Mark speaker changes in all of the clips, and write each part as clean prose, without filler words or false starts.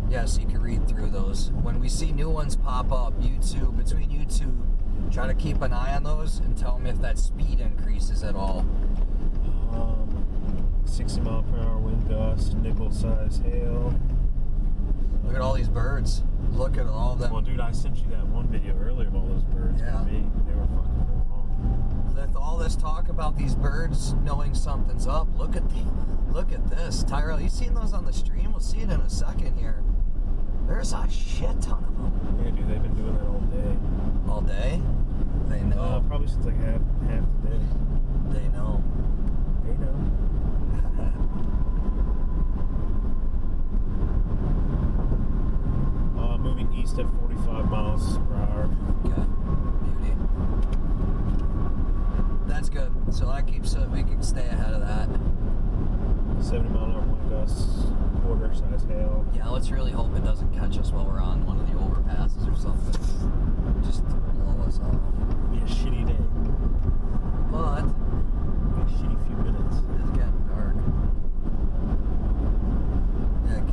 Speaker 1: Yeah, so you can read through those. When we see new ones pop up, between you two, try to keep an eye on those and tell them if that speed increases at all.
Speaker 2: 60 mile per hour wind gust, nickel size hail.
Speaker 1: Look at all these birds. Look at all of them.
Speaker 2: Well, dude, I sent you that one video earlier of all those birds.
Speaker 1: Yeah.
Speaker 2: For me. They were fucking wrong.
Speaker 1: With all this talk about these birds knowing something's up, look at this. Tyrell, you seen those on the stream? We'll see it in a second here. There's a shit ton of them.
Speaker 2: Yeah, dude, they've been doing that all day.
Speaker 1: All day? They know.
Speaker 2: Probably since like half the day.
Speaker 1: They know.
Speaker 2: They know. Moving east at 45 miles per hour.
Speaker 1: Okay. Beauty. That's good. So that keeps we can stay ahead of that.
Speaker 2: 70 mile an hour wind gusts, quarter size hail.
Speaker 1: Yeah, let's really hope it doesn't catch us while we're on one of the overpasses or something. Just to blow us off.
Speaker 2: Be a shitty day.
Speaker 1: But
Speaker 2: Be a shitty few minutes.
Speaker 1: it's getting dark. Yeah,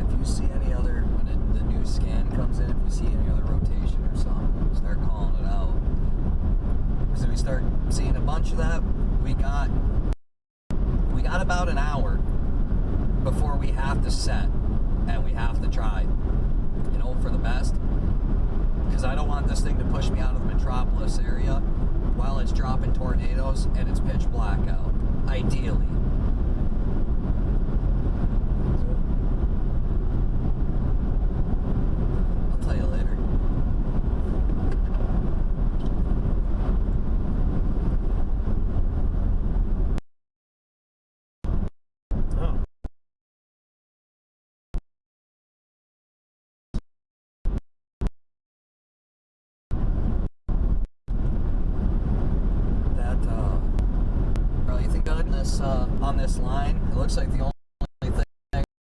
Speaker 1: if you see any other, when the new scan comes in, if you see any other rotation or something, start calling it out. Because if we start seeing a bunch of that, we got about an hour before we have to set and we have to try and hope for the best. Because I don't want this thing to push me out of the metropolis area while it's dropping tornadoes and it's pitch black out. Ideally. I'll tell you later. On this line, it looks like the only thing,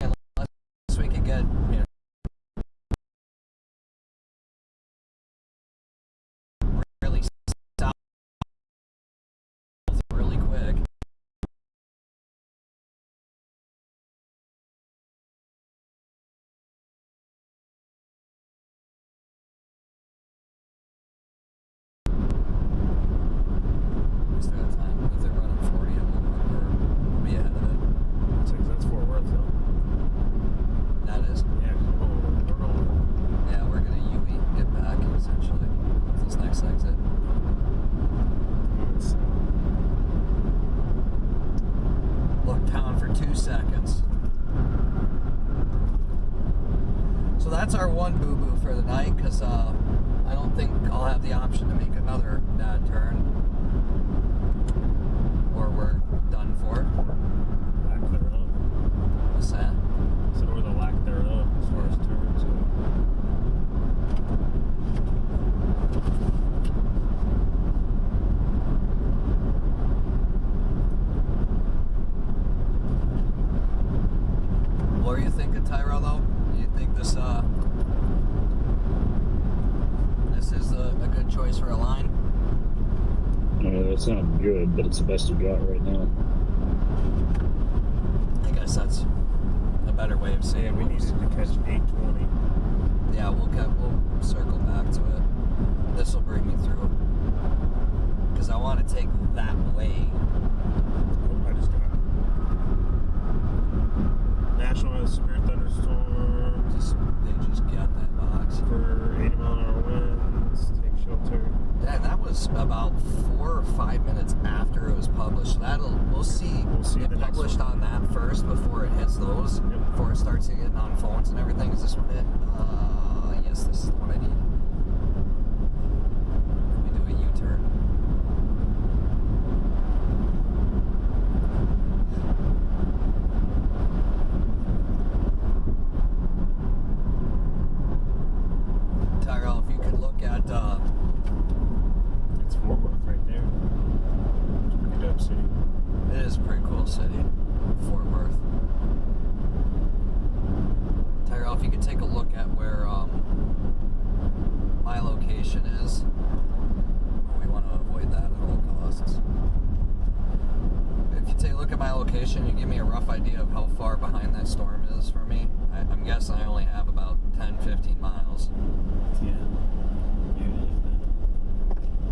Speaker 1: unless we could get, really south really quick. We still have time. If they're running 40, we'll be ahead of it.
Speaker 2: That's Fort Worth, though.
Speaker 1: That is.
Speaker 2: Yeah, we're going.
Speaker 1: Yeah, we're gonna UE get back essentially with this next exit. Look down for 2 seconds. So that's our one boo-boo for the night, because I don't think I'll have the option to make another bad turn. Or we're done for.
Speaker 2: Lack thereof.
Speaker 1: What's that?
Speaker 2: So or the lack thereof as far as turns go.
Speaker 1: What are you thinking, Tyrell, though? You think this is a good choice for a line?
Speaker 3: It's not good, but it's the best you got right now.
Speaker 1: I guess that's a better way of saying
Speaker 2: And we needed to catch 820.
Speaker 1: Yeah, we'll circle back to it. This will bring me through. Because I want to take that way.
Speaker 2: Oh, I just got it. National has severe thunderstorm.
Speaker 1: They just got that box.
Speaker 2: For 80 mile an hour winds. Take shelter.
Speaker 1: Yeah, that was about 4 or 5 minutes after it was published. We'll see it
Speaker 2: the next
Speaker 1: published
Speaker 2: one.
Speaker 1: on that first before it hits those.
Speaker 2: Yep.
Speaker 1: Before it starts getting on phones and everything. Is this one it? Yes, this is the one I need. Let me do a U-turn. Tyrell, if you could look at
Speaker 2: It's Fort Worth right there. It's a pretty dope city.
Speaker 1: it is a pretty cool city, Fort Worth. Tyrell, if you could take a look at where location, you give me a rough idea of how far behind that storm is for me? I'm guessing I only have about 10, 15 miles.
Speaker 2: Yeah.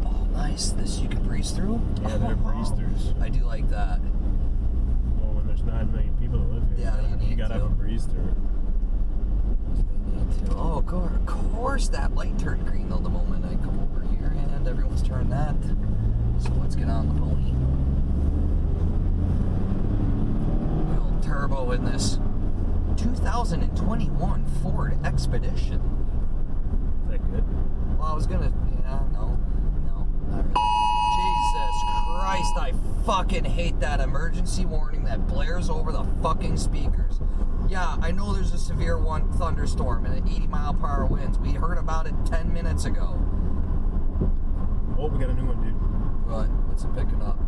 Speaker 1: Oh, nice. This you can breeze through?
Speaker 2: Yeah, they're breeze-throughs.
Speaker 1: I do like that.
Speaker 2: Well, when there's 9 million people that live here,
Speaker 1: Yeah,
Speaker 2: you gotta have a breeze-through.
Speaker 1: Oh, of course that light turned green though the moment I come over here, and everyone's turned that. So let's get on the pony. Little turbo in this 2021 Ford Expedition.
Speaker 2: Is that good?
Speaker 1: Well, I was gonna, no, not really. Jesus Christ, I fucking hate that emergency warning that blares over the fucking speakers. Yeah, I know there's a severe thunderstorm and 80-mile-per-hour winds. We heard about it 10 minutes ago.
Speaker 2: Oh, we got a new one, dude.
Speaker 1: What? What's it picking up?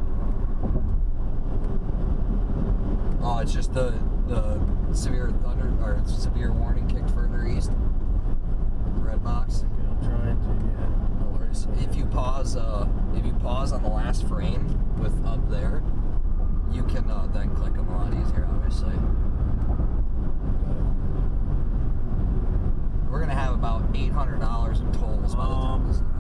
Speaker 1: Oh, it's just the severe thunder or severe warning kicked further east. Red box.
Speaker 2: Okay, I'm trying to. Yeah.
Speaker 1: No worries. If you pause on the last frame with up there, you can then click them a lot easier, obviously. We're gonna have about $800 in tolls by the time this is done.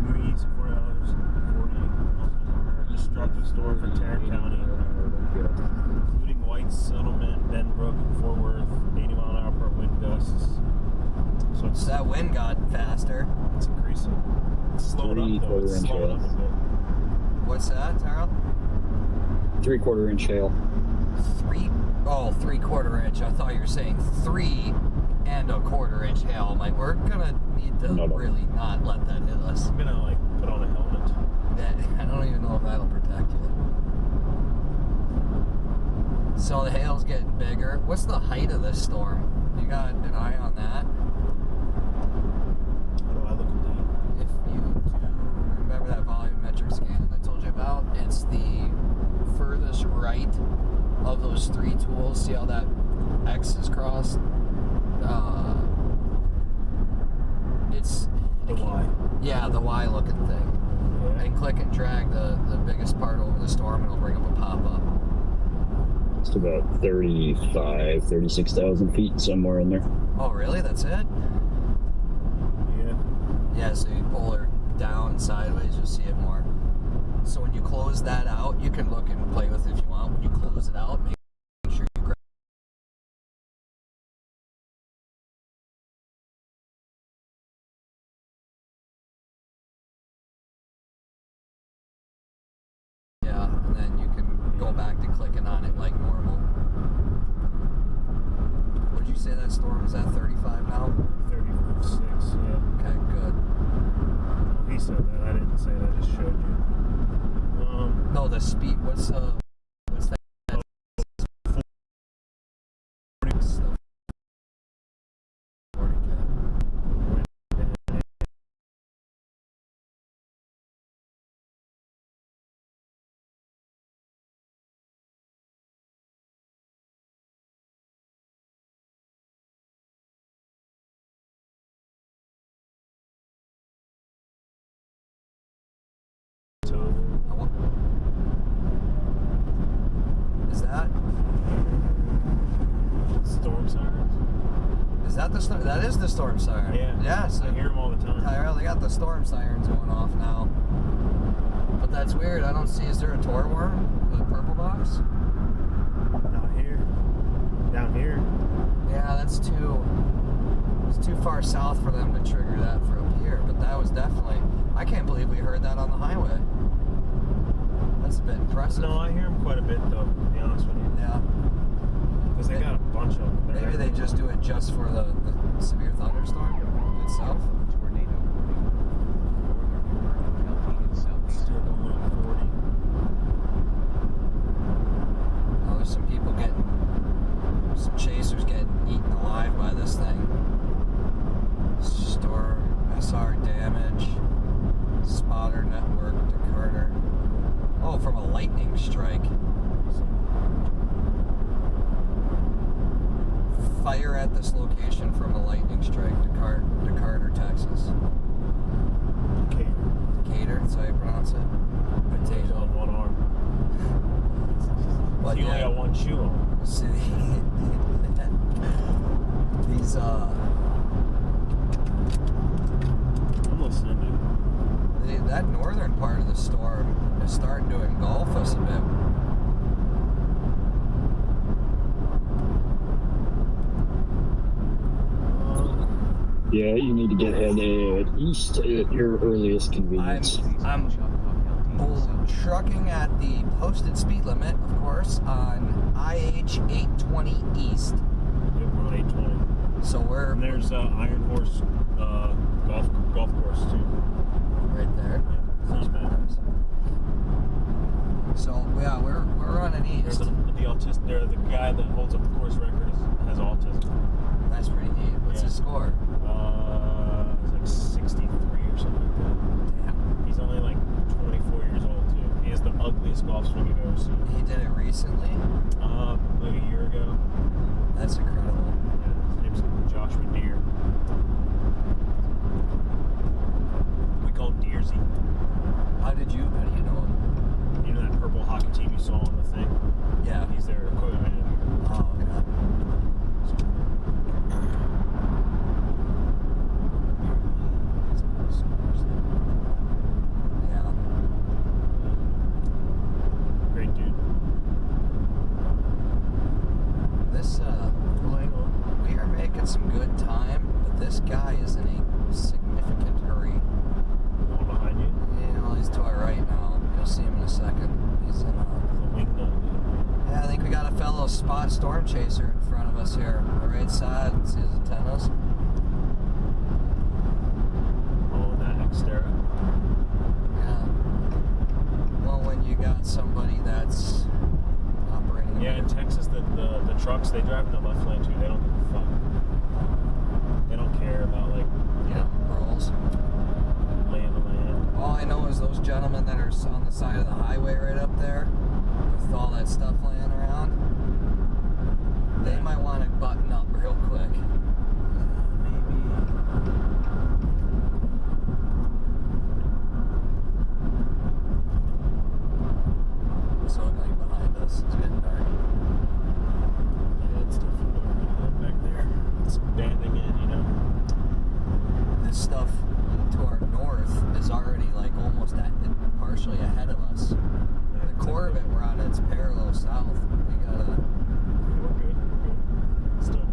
Speaker 2: New East, $4.40. Destructive store for Tarrant County, including White Settlement, Benbrook, and Fort Worth. 80-mile-an-hour wind gusts. So
Speaker 1: So that wind got faster.
Speaker 2: it's increasing. It's slowing up though. It's slowing up a bit.
Speaker 1: What's that, Tara?
Speaker 3: 3/4 inch hail.
Speaker 1: 3/4 inch. I thought you were saying 3 1/4 inch hail. I'm like, we're gonna need to really not let that hit us.
Speaker 2: I'm gonna like put on a helmet.
Speaker 1: I don't even know if that'll protect you. So the hail's getting bigger. What's the height of this storm? You got an eye on that?
Speaker 2: How do I look at that?
Speaker 1: If you do remember that volumetric scan I told you about, it's the furthest right of those 3 tools. See how that X is crossed? It's
Speaker 2: The Y.
Speaker 1: Yeah, the Y looking thing.
Speaker 2: Yeah.
Speaker 1: And click and drag the biggest part over the storm, and it'll bring up a pop-up.
Speaker 3: It's about 36,000 feet, somewhere in there.
Speaker 1: Oh, really? That's it?
Speaker 2: Yeah.
Speaker 1: Yeah, so you pull her down sideways, you'll see it more. So when you close that out, you can look and play with it if you want. When you close it out, make sure you grab. Yeah, and then you can go back to clicking on it like normal. Would you say that storm is at 35 now?
Speaker 2: 36, yeah.
Speaker 1: Okay, good.
Speaker 2: Well, he said that. I didn't say that. I just showed you.
Speaker 1: No, the speed. What's that? Is that?
Speaker 2: Storm sirens.
Speaker 1: Is that the storm? That is the storm siren.
Speaker 2: Yeah.
Speaker 1: Yeah. So
Speaker 2: I hear them all the time.
Speaker 1: Tyrell, they got the storm sirens going off now. But that's weird. I don't see. Is there a Tor worm? The purple box?
Speaker 2: Not here. Down here.
Speaker 1: Yeah, that's too. It's too far south for them to trigger that for up here. But that was definitely. I can't believe we heard that on the highway. That's a bit impressive.
Speaker 2: No, I hear them quite a bit though, to be honest with you.
Speaker 1: Yeah.
Speaker 2: Because they got a bunch of them.
Speaker 1: Maybe they just do it just for the severe thunderstorm itself.
Speaker 4: Tornado warning. Northern and southeast.
Speaker 2: Still going at 40.
Speaker 1: Oh, there's some people some chasers getting eaten alive by this thing. Storm, SR damage, spotter network to Carter. Oh, from a lightning strike. Fire at this location from a lightning strike to Carter, Texas.
Speaker 2: Okay.
Speaker 1: Decatur, that's how you pronounce it.
Speaker 2: He's
Speaker 1: Potato.
Speaker 2: on one arm.
Speaker 1: But
Speaker 2: You only
Speaker 1: yeah,
Speaker 2: got one shoe on.
Speaker 1: see, these
Speaker 2: I'm listening, dude.
Speaker 1: that northern part of the storm is starting to engulf us a bit.
Speaker 3: Yeah, you need to get headed east at your earliest convenience.
Speaker 1: I'm trucking at the posted speed limit, of course, on IH 820 East.
Speaker 2: Yep, we're on 820.
Speaker 1: So we're
Speaker 2: And there's Iron Horse golf course too.
Speaker 1: right there.
Speaker 2: Yeah, it's not bad.
Speaker 1: So yeah, we're running
Speaker 2: There's
Speaker 1: east.
Speaker 2: the autistic. There, the guy that holds up the course record has autism.
Speaker 1: That's pretty neat. What's
Speaker 2: Yeah.
Speaker 1: his score?
Speaker 2: It's like 63 or something like that.
Speaker 1: Damn.
Speaker 2: He's only like 24 years old too. He has the ugliest golf swing you've ever seen.
Speaker 1: He did it recently.
Speaker 2: Like a year ago.
Speaker 1: That's incredible.
Speaker 2: Yeah, his name's Joshua Deere. We call him Deersy.
Speaker 1: How do you know him?
Speaker 2: You know that purple hockey team you saw on the thing?
Speaker 1: Yeah.
Speaker 2: He's their equipment manager.
Speaker 1: Oh god. Yeah.
Speaker 2: Great dude.
Speaker 1: This we are making some good time, but this guy is in a significant hurry.
Speaker 2: The one behind you.
Speaker 1: You know, he's to our right now. You'll see him in a second. He's in
Speaker 2: The wing nut.
Speaker 1: yeah, I think we got a fellow spot storm chaser in front of us here on the right side. See his antennas?
Speaker 2: Oh, that Xterra.
Speaker 1: Yeah. Well, when you got somebody that's operating.
Speaker 2: Yeah, in Texas, the trucks, they drive in the left lane too. They don't give a fuck. They don't care about, like,
Speaker 1: Rolls.
Speaker 2: laying the land.
Speaker 1: All I know is those gentlemen that are on the side of the highway right up there, with all that stuff laying around, they might want to button up real quick. What's it look like behind us? It's getting dark.
Speaker 2: Yeah, it's definitely dark back there. It's banding in, you know.
Speaker 1: This stuff to our north is already like almost partially ahead of us. The core of it, we're on its parallel south. We gotta.
Speaker 2: We're good. We're good. Still.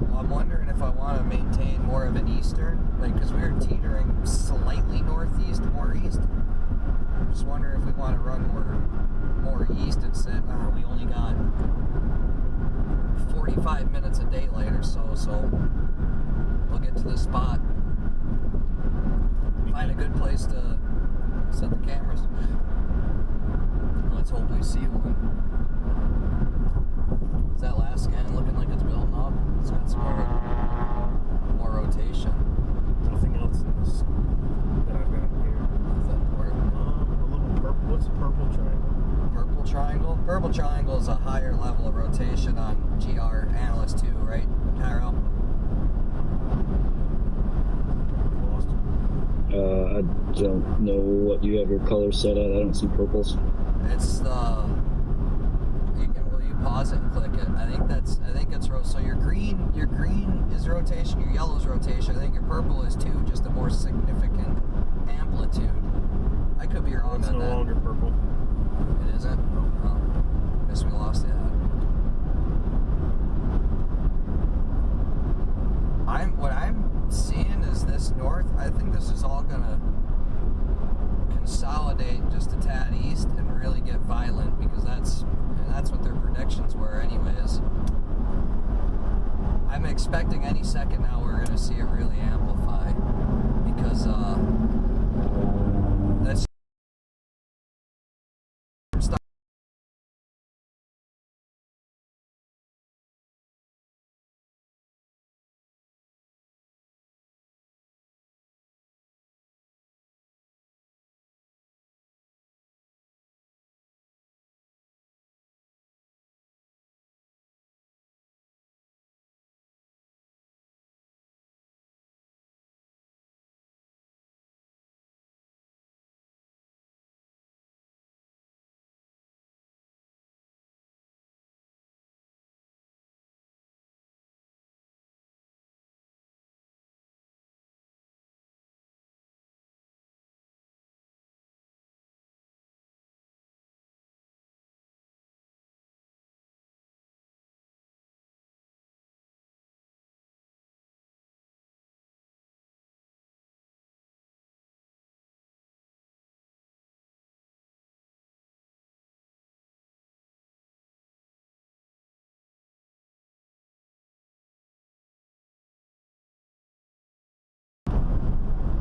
Speaker 1: Well, I'm wondering if I want to maintain more of an eastern, like, because we were teetering slightly northeast, more east. Just wondering if we want to run more east instead. We only got 45 minutes of daylight or so, so we'll get to the spot. Find a good place to set the cameras. Let's hope we see one. Is that last scan looking like it's building up? It's got some more rotation.
Speaker 2: Nothing else in this that I've got here.
Speaker 1: Nothing important.
Speaker 2: A little purple. What's a purple triangle?
Speaker 1: Purple triangle? Purple triangle is a higher level of rotation on GR Analyst 2, right, Tyrell?
Speaker 2: Lost.
Speaker 3: I don't know what you have your color set at. I don't see purples.
Speaker 1: It's the. Will you pause it and click it? I think it's so your green is rotation, your yellow is rotation. I think your purple is too, just a more significant amplitude. I could be wrong
Speaker 2: It's
Speaker 1: on
Speaker 2: no
Speaker 1: that.
Speaker 2: longer purple.
Speaker 1: It isn't? Oh, guess we lost it. What I'm seeing is this north. I think this is all gonna consolidate just a tad east and really get violent, because that's what their predictions were anyways. I'm expecting any second now we're gonna see it really amplify, because that's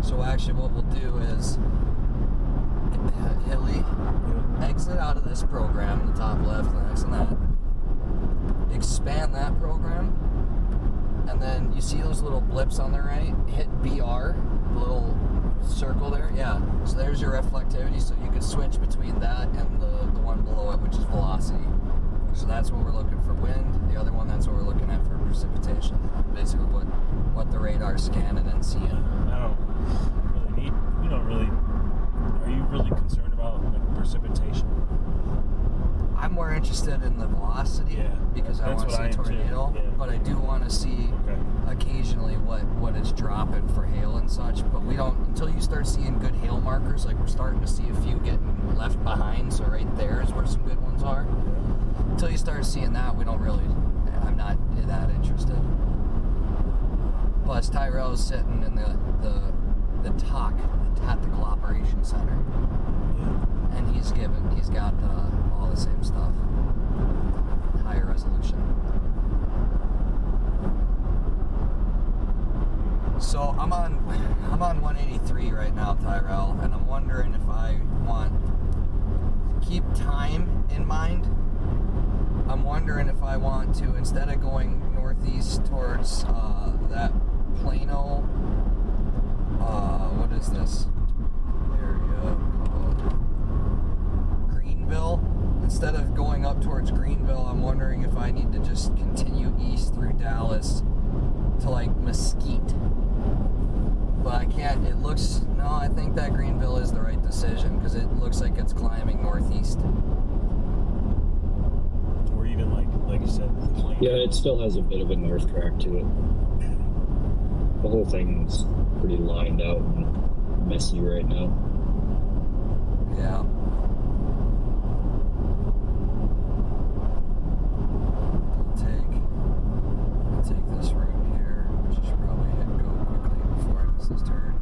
Speaker 1: So actually what we'll do is Hilly, exit out of this program in the top left, and next to that. Expand that program, and then you see those little blips on the right? Hit BR, the little circle there. Yeah, so there's your reflectivity, so you can switch between that and the one below it, which is velocity. So that's what we're looking for wind. The other one, that's what we're looking at for precipitation. Basically what the radar's scanning and seeing.
Speaker 2: I don't really need, we don't really, are you really concerned about like precipitation?
Speaker 1: I'm more interested in the velocity,
Speaker 2: Yeah,
Speaker 1: because I
Speaker 2: that's
Speaker 1: want to
Speaker 2: what I
Speaker 1: see
Speaker 2: am too.
Speaker 1: tornado,
Speaker 2: Yeah.
Speaker 1: but I do want to see occasionally what it's dropping for hail and such, but we don't, until you start seeing good hail markers, like we're starting to see a few getting left behind, so right there is where some good ones are. Until you start seeing that, we don't really, I'm not that interested. Plus, Tyrell's sitting in the TOC, the Tactical Operations Center, and he's got all the same stuff, higher resolution. So I'm on 183 right now, Tyrell, and I'm wondering if I want keep time in mind. I'm wondering if I want to, instead of going northeast towards that Plano, what is this area called? Greenville. Instead of going up towards Greenville, I'm wondering if I need to just continue east through Dallas to like Mesquite. But I can't, it looks, no, I think that Greenville is the right decision because it looks like it's climbing northeast.
Speaker 2: Or even like you said, Plano.
Speaker 3: Yeah, it still has a bit of a north track to it. The whole thing's pretty lined out and messy right now.
Speaker 1: Yeah. I'll take this route here, which I should probably go quickly before I miss this turn.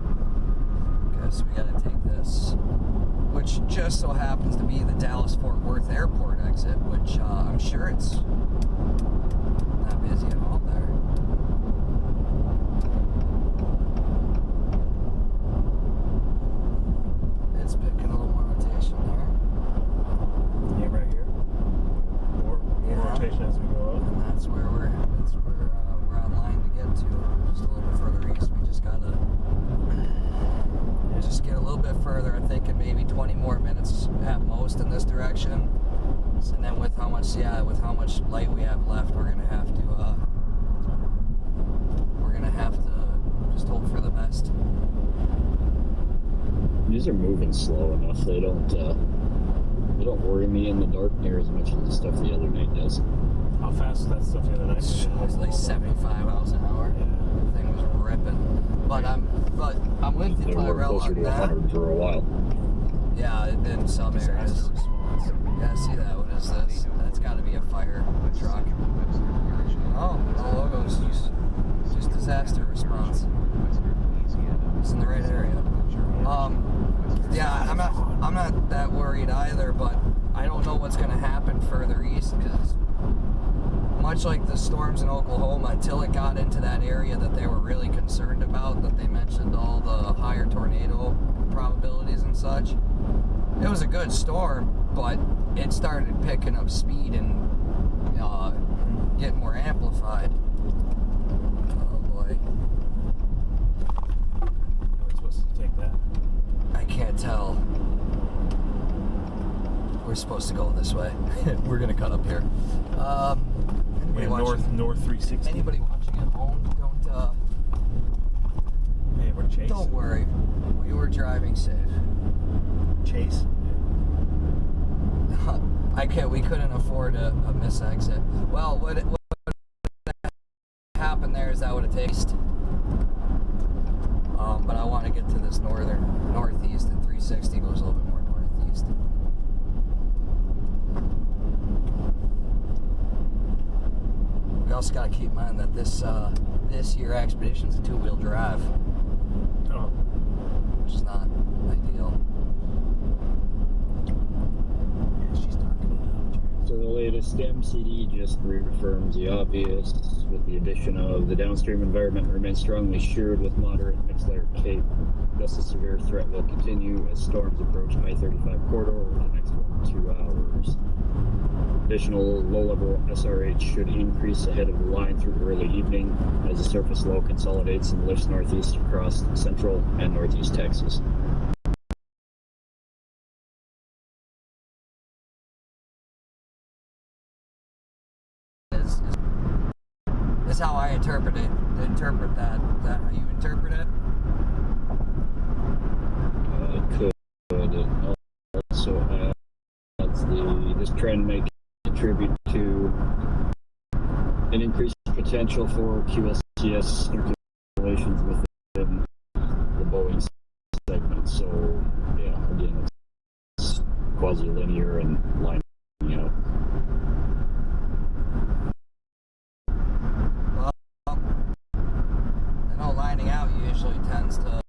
Speaker 1: Okay, so we gotta take this, which just so happens to be the Dallas-Fort Worth Airport exit, which I'm sure it's not busy at all there. It's picking a little more rotation there.
Speaker 2: Yeah, right here. More rotation as we go up.
Speaker 1: And that's where we're on line to get to. Just a little bit further east. We just gotta just get a little bit further. I'm thinking maybe 20 more minutes at most in this direction. And then with how much light we have left, we're gonna have to just hope for the best.
Speaker 3: These are moving slow enough. They don't worry me in the dark near as much as the stuff the other night does.
Speaker 2: How fast is that stuff the other night?
Speaker 1: It was like 75 miles an hour.
Speaker 2: Yeah.
Speaker 1: The thing was ripping. But I'm with you,
Speaker 3: They were
Speaker 1: Tyrell,
Speaker 3: closer
Speaker 1: on
Speaker 3: to
Speaker 1: that.
Speaker 3: 100 for a while.
Speaker 1: Yeah, in some areas.
Speaker 2: Disaster response.
Speaker 1: Yeah, see that? What is this? That's got to be a fire truck. Oh, the logo's just disaster response. It's in the right area. Yeah, I'm not that worried either, but I don't know what's going to happen further east because much like the storms in Oklahoma, until it got into that area that they were really concerned about, that they mentioned all the higher tornado probabilities and such, it was a good storm, but it started picking up speed and getting more amplified. Oh boy.
Speaker 2: We're supposed to take that.
Speaker 1: I can't tell. We're supposed to go this way. We're gonna cut up here. Anybody watching?
Speaker 2: North 360.
Speaker 1: Anybody watching at home?
Speaker 2: Hey, we're chasing.
Speaker 1: Don't worry. We were driving safe.
Speaker 2: Chase.
Speaker 1: We couldn't afford a miss exit. Well, what happened there is that would have taken. But I want to get to this northeast, and 360 goes a little bit more northeast. We also got to keep in mind that this year Expedition's a 2-wheel drive,
Speaker 2: Oh.
Speaker 1: which is not ideal.
Speaker 2: Yeah, she's talking about
Speaker 3: So the latest MCD just reaffirms the obvious, with the addition of the downstream environment remains strongly sheared with moderate mixed layer cape. Thus, a severe threat will continue as storms approach I-35 corridor over the next 1 to 2 hours. Additional low-level SRH should increase ahead of the line through early evening as the surface low consolidates and lifts northeast across central and northeast Texas.
Speaker 1: Is how I interpret it. Interpret that. Is that how you interpret it?
Speaker 3: Could also adds this trend may contribute to an increased potential for QSCS circulations within the Boeing segment. So yeah, again, it's quasi-linear and lining out.
Speaker 1: Lining out usually tends to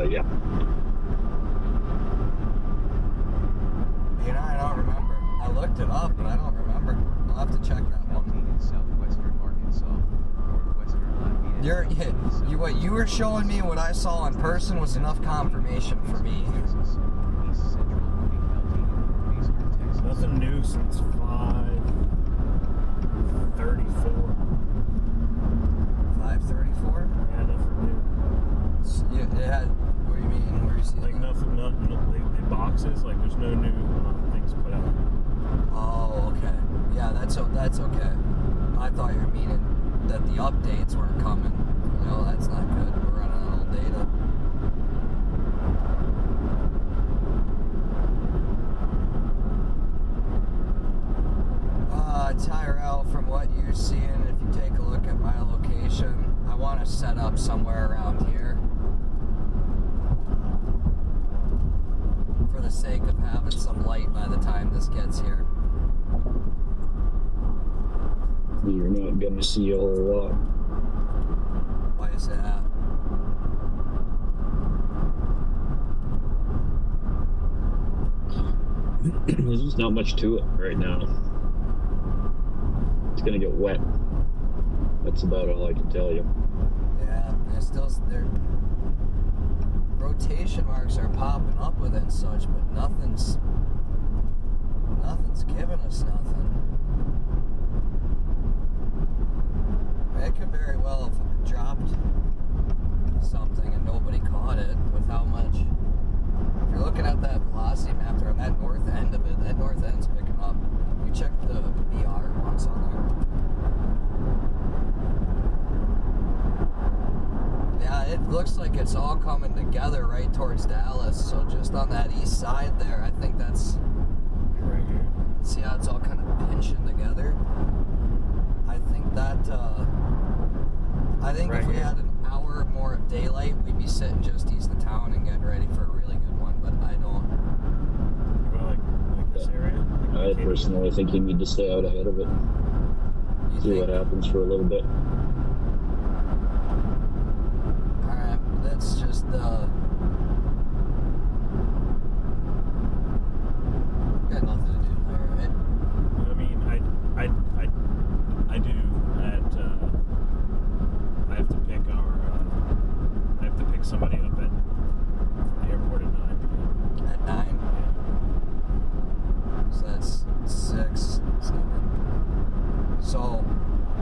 Speaker 3: Yeah.
Speaker 1: You know, I don't remember. I looked it up, but I don't remember. I'll have to check that one.
Speaker 4: In southwestern Arkansas, northwestern Latvia.
Speaker 1: What you were showing me, what I saw in person, was enough confirmation for me.
Speaker 4: Texas, east central windy Altitude, northeastern Texas.
Speaker 2: Nothing new since 5:34.
Speaker 1: 534?
Speaker 2: Yeah, nothing new.
Speaker 1: It had. What do you mean? Where you see
Speaker 2: Like
Speaker 1: that?
Speaker 2: nothing, the boxes, like there's no new things put out.
Speaker 1: Oh, okay. Yeah, that's okay. I thought you were meaning that the updates weren't coming. No, that's not good. We're running out of old data. Tyrell, from what you're seeing, if you take a look at my location, I want to set up somewhere around here. For the sake of having some light by the time this gets here.
Speaker 3: You're not going to see a whole lot.
Speaker 1: Why is that?
Speaker 3: There's just not much to it right now. It's going to get wet. That's about all I can tell you.
Speaker 1: Yeah, their rotation marks are popping up with it and such, but nothing's giving us nothing. It could very well have dropped something and nobody caught it with how much. If you're looking at that velocity map there on that north end of it, that north end's picking up. You check the VR once on there. Yeah, it looks like it's all coming together right towards Dallas. So just on that east side there, I think that's
Speaker 2: Right here.
Speaker 1: see how it's all kind of pinching together. I think that if
Speaker 2: Right
Speaker 1: we
Speaker 2: here.
Speaker 1: had an hour more of daylight, we'd be sitting just east of town and getting ready for a really good one. But I don't.
Speaker 2: Well, like this area. Like
Speaker 3: I
Speaker 2: McKinney.
Speaker 3: personally think you need to stay out ahead of it.
Speaker 1: You
Speaker 3: See what
Speaker 1: think?
Speaker 3: happens for a little bit.
Speaker 1: All right, that's just got nothing to do there, right?
Speaker 2: I mean, I do at I have to pick somebody up from the airport at 9 p.m.
Speaker 1: At 9, so that's 6, 7. So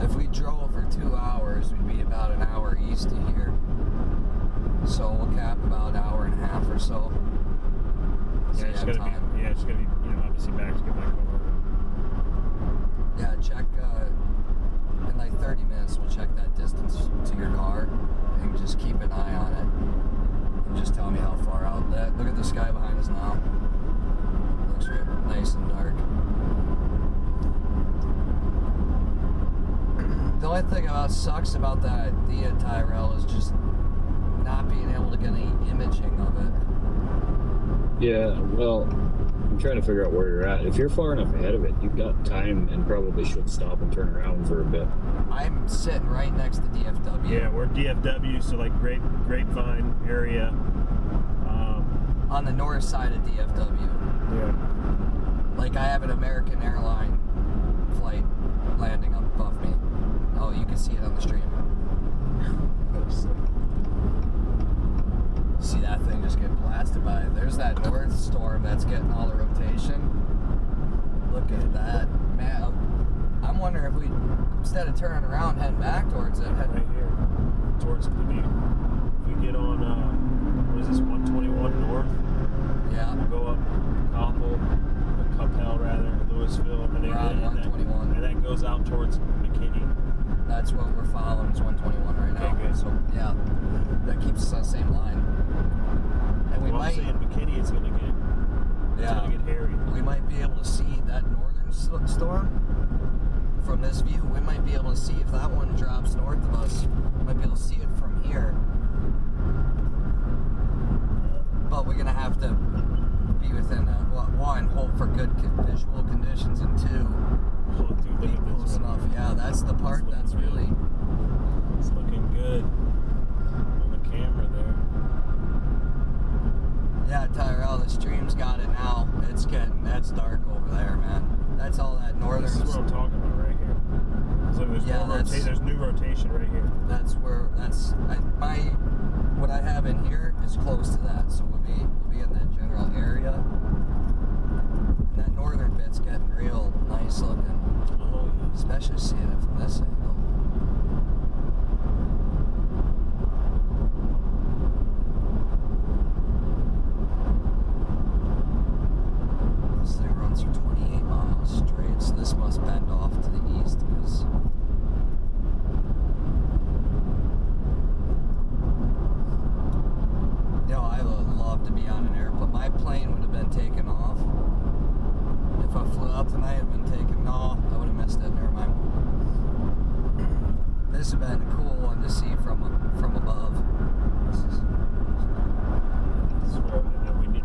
Speaker 1: if we drove for 2 hours, we'd be about an hour east of here. So we'll cap about an hour and a half or so. So
Speaker 2: Yeah,
Speaker 1: you
Speaker 2: it's
Speaker 1: have
Speaker 2: gonna
Speaker 1: time.
Speaker 2: be obviously back to get back over.
Speaker 1: Yeah, check in like 30 minutes. We'll check that distance to your car and just keep an eye on it. And just tell me how far out that. Look at the sky behind us now. Looks real nice and dark. The only thing sucks about that idea, Tyrell, is just not being able to get any imaging of it.
Speaker 3: Yeah, well, I'm trying to figure out where you're at. If you're far enough ahead of it, you've got time and probably should stop and turn around for a bit.
Speaker 1: I'm sitting right next to DFW.
Speaker 2: Yeah, we're DFW, so like Grapevine area.
Speaker 1: On the north side of DFW.
Speaker 2: Yeah.
Speaker 1: Like I have an American airline flight landing up above me. Oh, you can see it on the stream. See that thing just get blasted by. There's that north storm that's getting all the rotation. Look at that. Man, I'm wondering if we, instead of turning around, heading back towards it.
Speaker 2: Right here. Towards the view. If we get on, what is this, 121 north?
Speaker 1: Yeah.
Speaker 2: We'll go up Coppell rather, Louisville, and then
Speaker 1: We're on 121.
Speaker 2: and that goes out towards McKinney.
Speaker 1: That's what we're following, is 121 right now.
Speaker 2: Okay, good.
Speaker 1: So, yeah, that keeps us on the same line. And we
Speaker 2: Well, I'm
Speaker 1: might,
Speaker 2: saying McKinney, it's gonna get hairy.
Speaker 1: we might be able to see that northern storm from this view. We might be able to see if that one drops north of us. We might be able to see it from here. But we're gonna have to be within one, hope for good visual conditions, and two,
Speaker 2: Oh, dude,
Speaker 1: be
Speaker 2: look at
Speaker 1: close
Speaker 2: this one.
Speaker 1: enough. Yeah, that's the part that's really.
Speaker 2: It's looking good on the camera there.
Speaker 1: Yeah, Tyrell, the stream's got it now. That's dark over there, man. That's all that northern.
Speaker 2: This is what I'm talking about right here. So there's
Speaker 1: Yeah,
Speaker 2: there's new rotation right here.
Speaker 1: What I have in here is close to that, so we'll be in that general area. And that northern bit's getting real nice looking,
Speaker 2: Oh, yeah.
Speaker 1: especially seeing it from this angle. This thing runs for 28 miles straight, so this must bend off to the east because. I would love to be on an airplane. My plane would have been taken off. If I flew out tonight, it would have been taken. No, I would have missed it. Never mind. This would have been a cool one to see from above.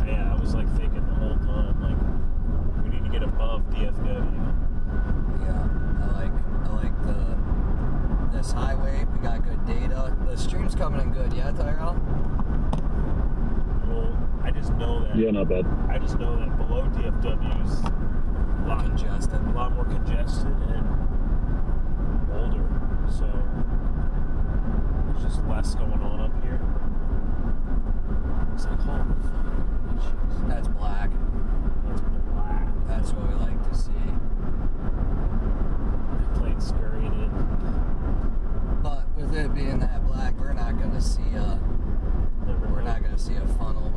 Speaker 2: I was like thinking the whole time, like, we need to get above DFW.
Speaker 1: Yeah, I like this highway. We got good data. The stream's coming in good, yeah, Tyrell?
Speaker 2: Well, I just know that.
Speaker 3: Yeah, not bad.
Speaker 2: I just know that below DFW's a lot more congested and older. So there's just less going on up here. It's like, holy fuck.
Speaker 1: That's black.
Speaker 2: That's black.
Speaker 1: That's what we like to see.
Speaker 2: Plane scurrying in.
Speaker 1: But with it being that black, we're not gonna see a funnel.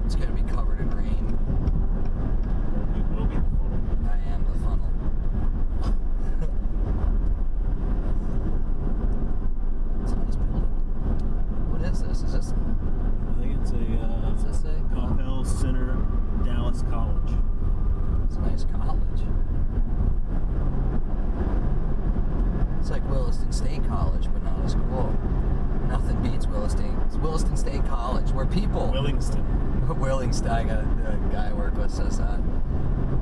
Speaker 1: It's gonna be covered in rain.
Speaker 2: We will be the funnel.
Speaker 1: I am the funnel. It's a nice building. What is this? Is this?
Speaker 2: I think it's
Speaker 1: What's this say?
Speaker 2: Coppell Center, Dallas College.
Speaker 1: It's a nice college. It's like Williston State College, but not as cool. Nothing beats Williston State College, where people.
Speaker 2: Willingston.
Speaker 1: Willingston, I got a guy I work with says that.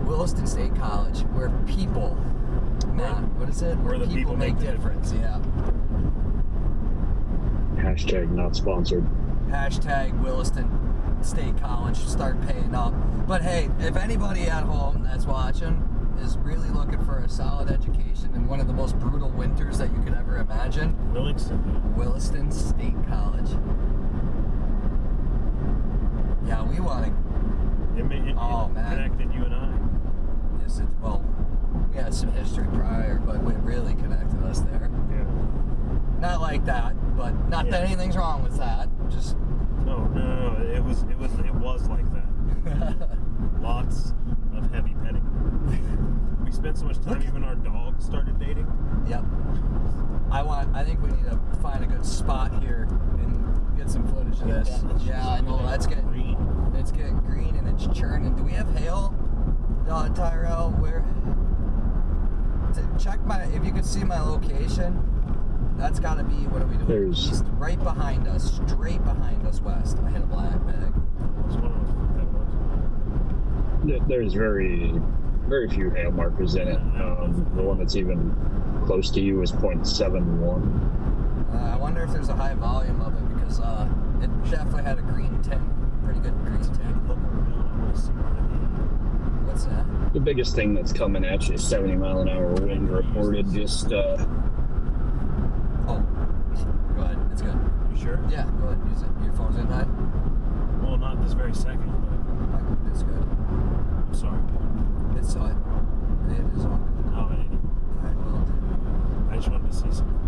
Speaker 1: Williston State College, where people, what is it?
Speaker 2: Where the people
Speaker 1: make
Speaker 2: make the
Speaker 1: difference. Yeah.
Speaker 3: Hashtag not sponsored.
Speaker 1: Hashtag Williston State College, start paying up. But hey, if anybody at home that's watching is really looking for a solid education in one of the most brutal winters that you could ever imagine, Williston State College. Yeah, we want to.
Speaker 2: It connected you and I.
Speaker 1: Yes, we had some history prior, but it really connected us there.
Speaker 2: Yeah.
Speaker 1: Not like that, but not that anything's wrong with that. Just
Speaker 2: No. It was like that. Lots of heavy petting. We spent so much time. Even our dog started dating.
Speaker 1: Yep. I think we need to find a good spot here and get some footage of this. Yeah, I know. It's getting green and it's churning. Do we have hail, Tyrell? If you could see my location, that's got to be, what are we doing? East, right behind us, straight behind us, west. I hit a black bag.
Speaker 3: There's very few hail markers in it. The one that's even close to you is 0.71.
Speaker 1: I wonder if there's a high volume of it, because it definitely had a green tint. Pretty good green tint. What's that?
Speaker 3: The biggest thing that's coming at you is 70 mile an hour wind reported. Just
Speaker 1: Oh, go ahead. It's good.
Speaker 2: You sure?
Speaker 1: Yeah, go ahead. Use it. Your phone's in high?
Speaker 2: Well, not this very second, but
Speaker 1: It's good.
Speaker 2: I'm sorry.
Speaker 1: It is all good.
Speaker 2: Oh, man.
Speaker 1: I will do.
Speaker 2: I just wanted to see something.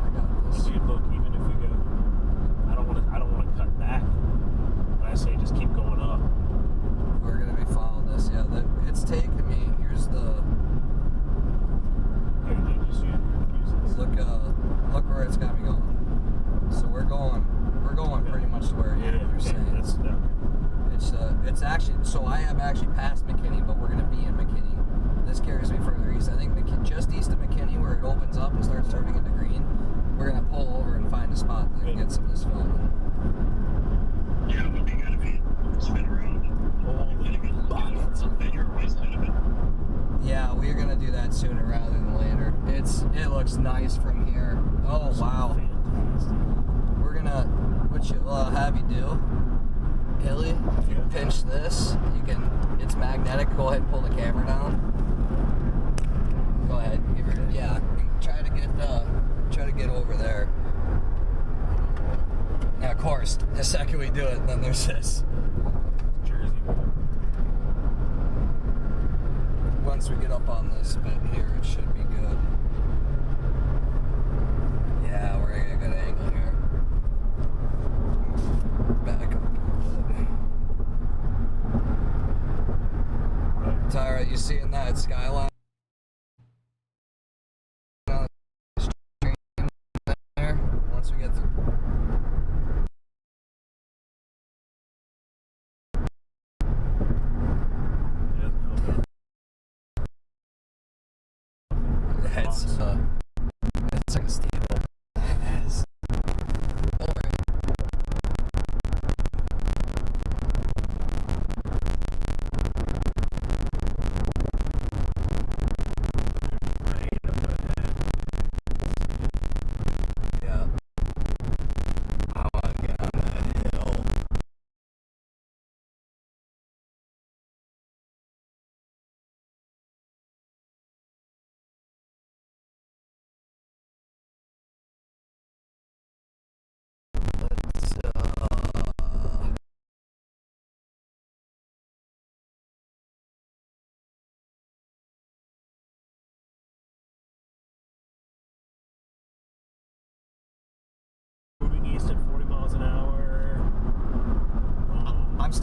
Speaker 1: I got this.
Speaker 2: Dude, look, even if we go, I don't want to cut back. When I say just keep going up.
Speaker 1: We're gonna be following this. Yeah, it's taking me. Here's the
Speaker 2: Here, dude, just use this.
Speaker 1: look where it's got me going. So we're going pretty much to where you're saying. It's actually, so I am actually past McKinney, but we're gonna be in McKinney. This carries me further east. I think just east of McKinney, where it opens up and starts turning into green. We're gonna pull over and find a spot that can get some of this filming.
Speaker 5: Yeah, but you gotta be spin around.
Speaker 1: Yeah, we're gonna do that sooner rather than later. It looks nice from here. Oh wow. We're gonna, what we'll have you do, Hilly, if you pinch this, it's magnetic. Go ahead and pull the camera down. Go ahead, try to get over there. Now, of course, the second we do it, then there's this.
Speaker 2: Jersey.
Speaker 1: Once we get up on this bit here, it should be good. Yeah, we're at a good angle here. Back up a little bit. Tyra, you seeing that skyline? There, once we get through. It's like a stable. That is.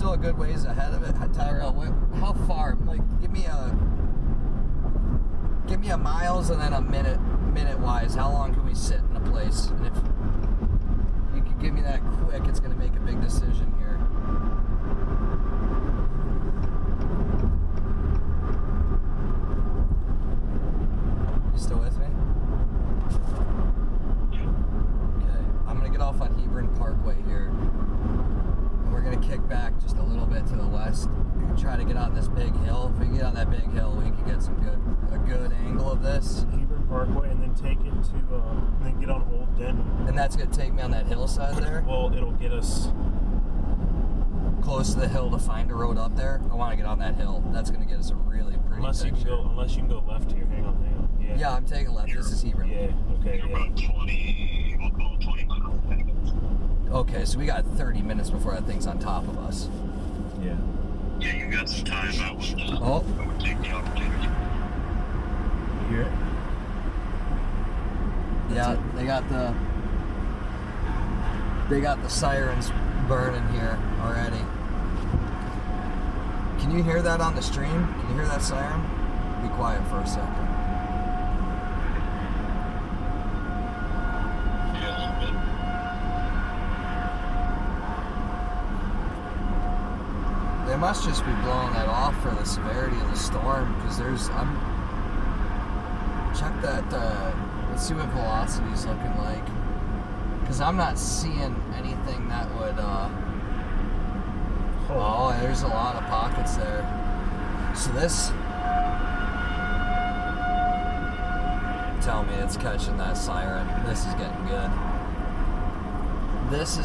Speaker 1: still a good ways ahead of it, Tyrell. How far? Like, give me a miles and then a minute wise. How long can we sit in a place? And if you could give me that quick, it's going to make a big decision here. You still with me? Okay, I'm going to get off on Hebron Parkway here. We're going to kick back just a little bit to the west and try to get on this big hill. If we can get on that big hill, we can get a good angle of this.
Speaker 2: Hebron Parkway, and then take it to, and then get on Old Denton.
Speaker 1: And that's going to take me on that hillside there?
Speaker 2: Well, it'll get us
Speaker 1: close to the hill to find a road up there. I want to get on that hill. That's going to get us a really pretty
Speaker 2: unless you can go left here. Hang on. Yeah.
Speaker 1: Yeah, I'm taking left. This is Hebron.
Speaker 2: Yeah. Okay.
Speaker 5: You're
Speaker 2: Yeah.
Speaker 5: about 20, we'll call it 20 miles.
Speaker 1: Okay, so we got 30 minutes before that thing's on top of us.
Speaker 2: Yeah.
Speaker 5: Yeah, you got some time. I would
Speaker 1: Oh.
Speaker 5: take the opportunity.
Speaker 2: You hear it?
Speaker 1: Yeah, they got the sirens burning here already. Can you hear that on the stream? Can you hear that siren? Be quiet for a second.
Speaker 5: Yeah, a little bit.
Speaker 1: They must just be blowing that off for the severity of the storm, because check that, let's see what velocity's looking like. Because I'm not seeing anything that would, oh, there's a lot of pockets there. So this, tell me it's catching that siren. This is getting good. This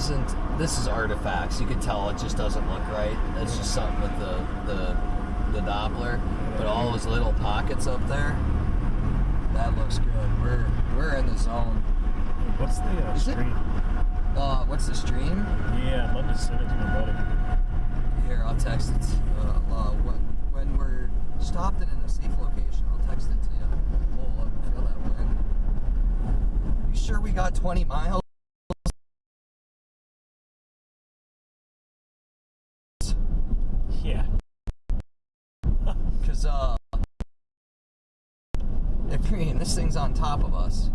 Speaker 1: is artifacts. You can tell it just doesn't look right. It's just something with the Doppler. But all those little pockets up there, that looks good. We're in the zone.
Speaker 2: What's the stream?
Speaker 1: What's the stream?
Speaker 2: Yeah, I'd love to send it to my buddy.
Speaker 1: Here, I'll text it. When we're stopped in a safe location, I'll text it to you. Oh, look, feel that wind. You sure we got 20 miles?
Speaker 2: Yeah.
Speaker 1: Because, this thing's on top of us.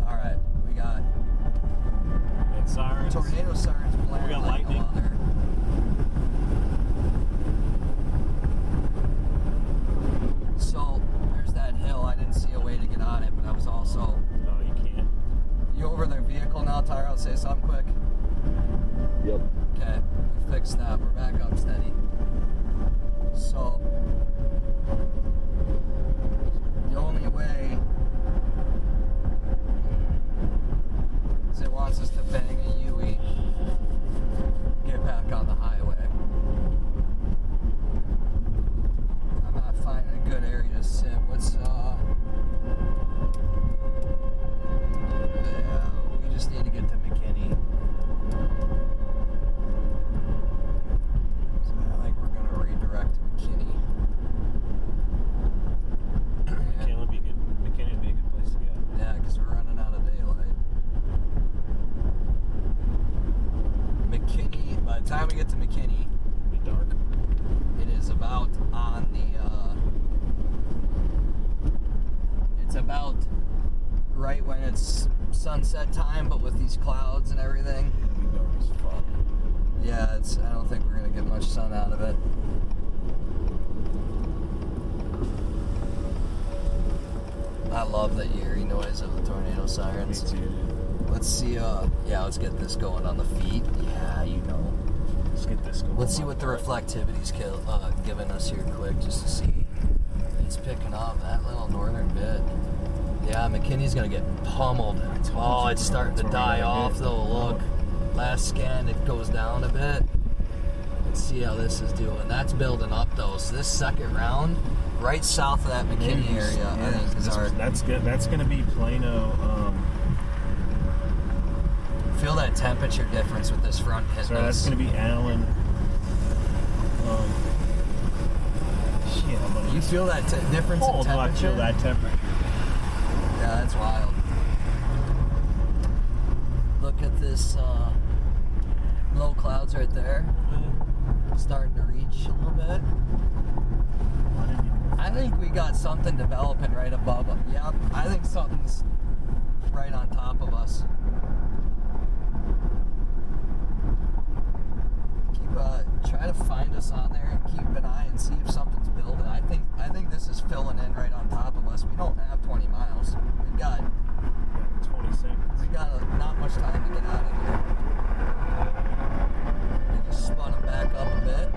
Speaker 1: Alright, we got
Speaker 2: Sirens.
Speaker 1: tornado sirens blaring.
Speaker 2: We got
Speaker 1: like
Speaker 2: lightning.
Speaker 1: no other. So, there's that hill. I didn't see a way to get on it, but I was also.
Speaker 2: No, you can't.
Speaker 1: You over their vehicle now, Tyler? I'll say something quick.
Speaker 3: Yep.
Speaker 1: Okay, we fixed that. We're back up steady. So, the only way is it wants us to bang a Yui, get back on the highway. I'm not finding a good area to sit. What's, we just need to get to McKinney. So I think we're gonna redirect to McKinney.
Speaker 2: McKinney would be good. McKinney would be a good place to go.
Speaker 1: Yeah, because we're running out of daylight. McKinney, by the time we get to McKinney,
Speaker 2: It'd be dark.
Speaker 1: it is about on the, it's about right when it's sunset time, but with these clouds and everything.
Speaker 2: It'd be dark as fuck.
Speaker 1: Yeah, I don't think we're going to get much sun out of it. I love the eerie noise of the tornado
Speaker 2: Me
Speaker 1: sirens.
Speaker 2: too.
Speaker 1: Let's see, yeah, let's get this going on the feet. Yeah, you know.
Speaker 2: Let's get this going.
Speaker 1: Let's see what the reflectivity's giving us here quick, just to see. It's picking up that little northern bit. Yeah, McKinney's gonna get pummeled. Oh, it's starting to die off though. Look, last scan it goes down a bit. Let's see how this is doing. That's building up though. So this second round, right south of that McKinney area, I think is our.
Speaker 2: That's good. That's gonna be Plano.
Speaker 1: Feel that temperature difference with this front hitting
Speaker 2: Sorry, that's
Speaker 1: us.
Speaker 2: gonna be Allen. Shit, I'm gonna.
Speaker 1: You feel that difference in
Speaker 2: cold.
Speaker 1: temperature?
Speaker 2: I feel that temperature.
Speaker 1: Yeah, that's wild. Look at this low clouds right there. Starting to reach a little bit. I think we got something developing right above us. Yep, I think something's right on top of us. Try to find us on there and keep an eye and see if something's building. I think this is filling in right on top of us. We don't have 20 miles. We've got
Speaker 2: 20 seconds.
Speaker 1: we got not much time to get out of here. We just spun them back up a bit.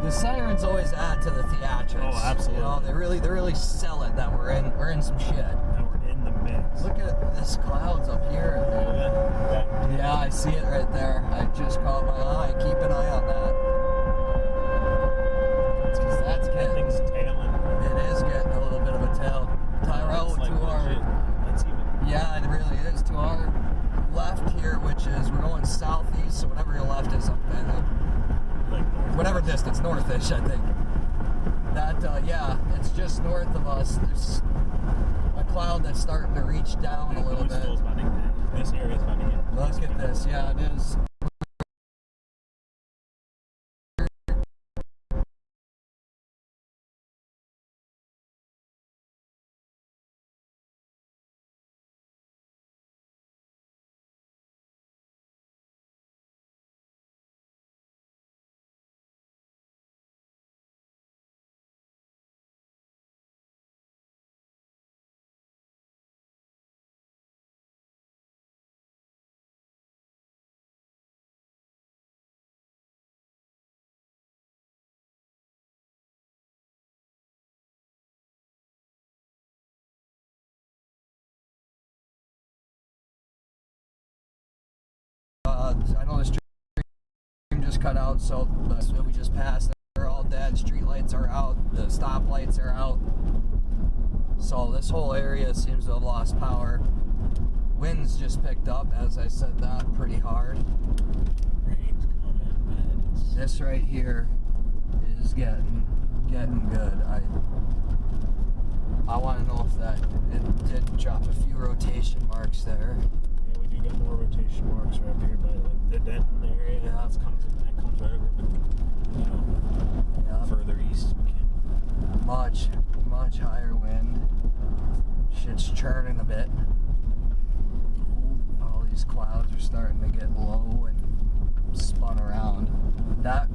Speaker 1: The sirens always add to the theatrics.
Speaker 2: Oh, absolutely.
Speaker 1: You know, they really sell it that we're in some shit.
Speaker 2: Now we're in the mix.
Speaker 1: Look at this clouds up here. Yeah, I see it right there. I just caught my eye. Keep an eye on that. Because that's
Speaker 2: That
Speaker 1: getting,
Speaker 2: thing's tailing.
Speaker 1: it is getting a little bit of a tail. Tyrell,
Speaker 2: It's like
Speaker 1: to our,
Speaker 2: legit. That's even.
Speaker 1: yeah, it really is. To our left here, which is, we're going southeast, so whatever your left is up there,
Speaker 2: Like north.
Speaker 1: whatever distance, northish, I think. That, yeah, it's just north of us. There's a cloud that's starting to reach down a little bit.
Speaker 2: This area's about to get.
Speaker 1: Look at this, yeah, it is. I know the stream just cut out, so we just passed. They're all dead. Street lights are out. The stoplights are out. So this whole area seems to have lost power. Winds just picked up, as I said that, pretty hard.
Speaker 2: Rain's coming, man.
Speaker 1: This right here is getting good. I want to know if that it did drop a few rotation marks there.
Speaker 2: Yeah, we do got more rotation marks right up here by like the Denton area.
Speaker 1: Yeah.
Speaker 2: That comes right over, you know,
Speaker 1: Yeah.
Speaker 2: further east.
Speaker 1: Much higher wind. Shit's churning a bit. All these clouds are starting to get low and spun around. That's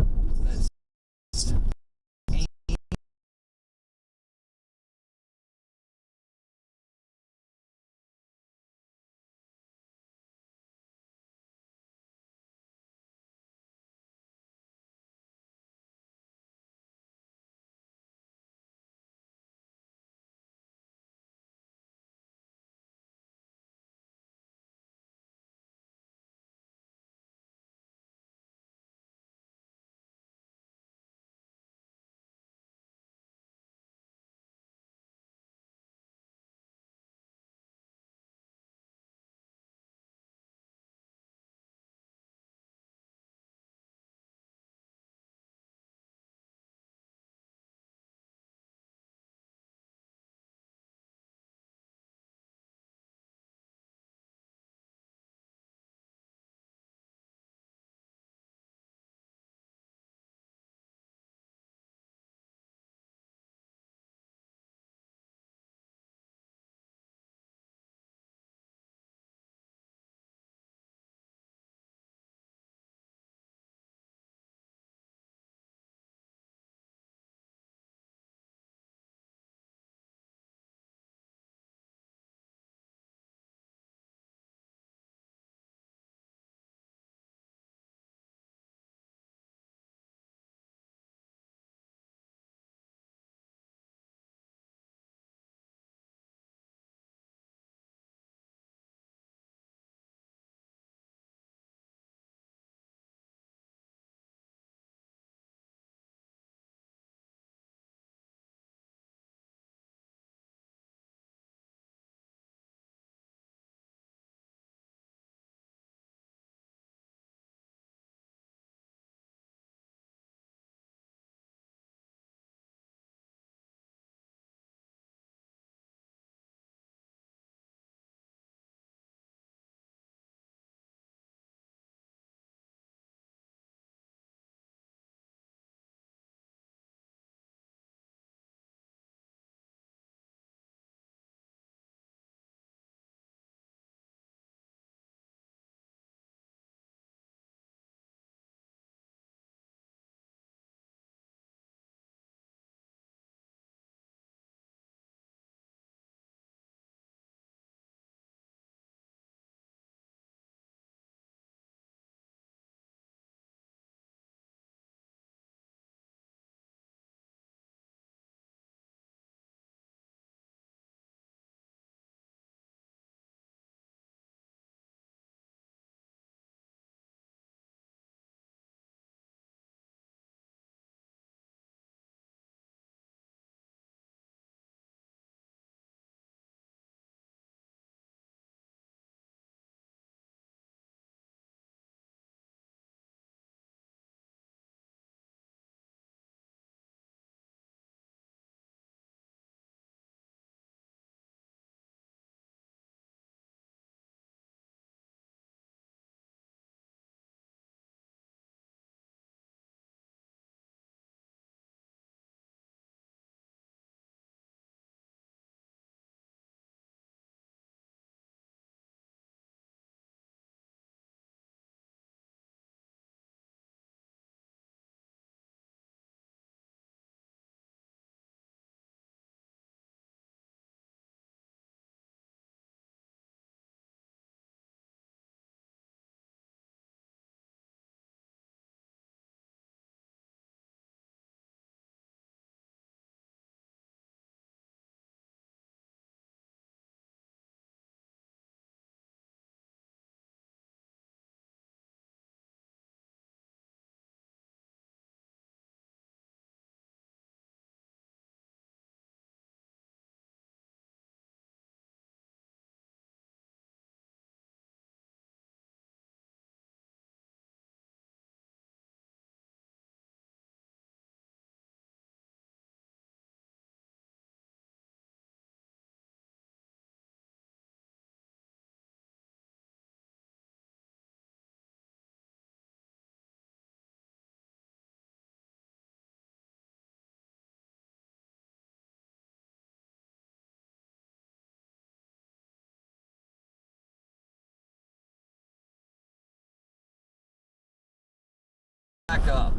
Speaker 1: back up.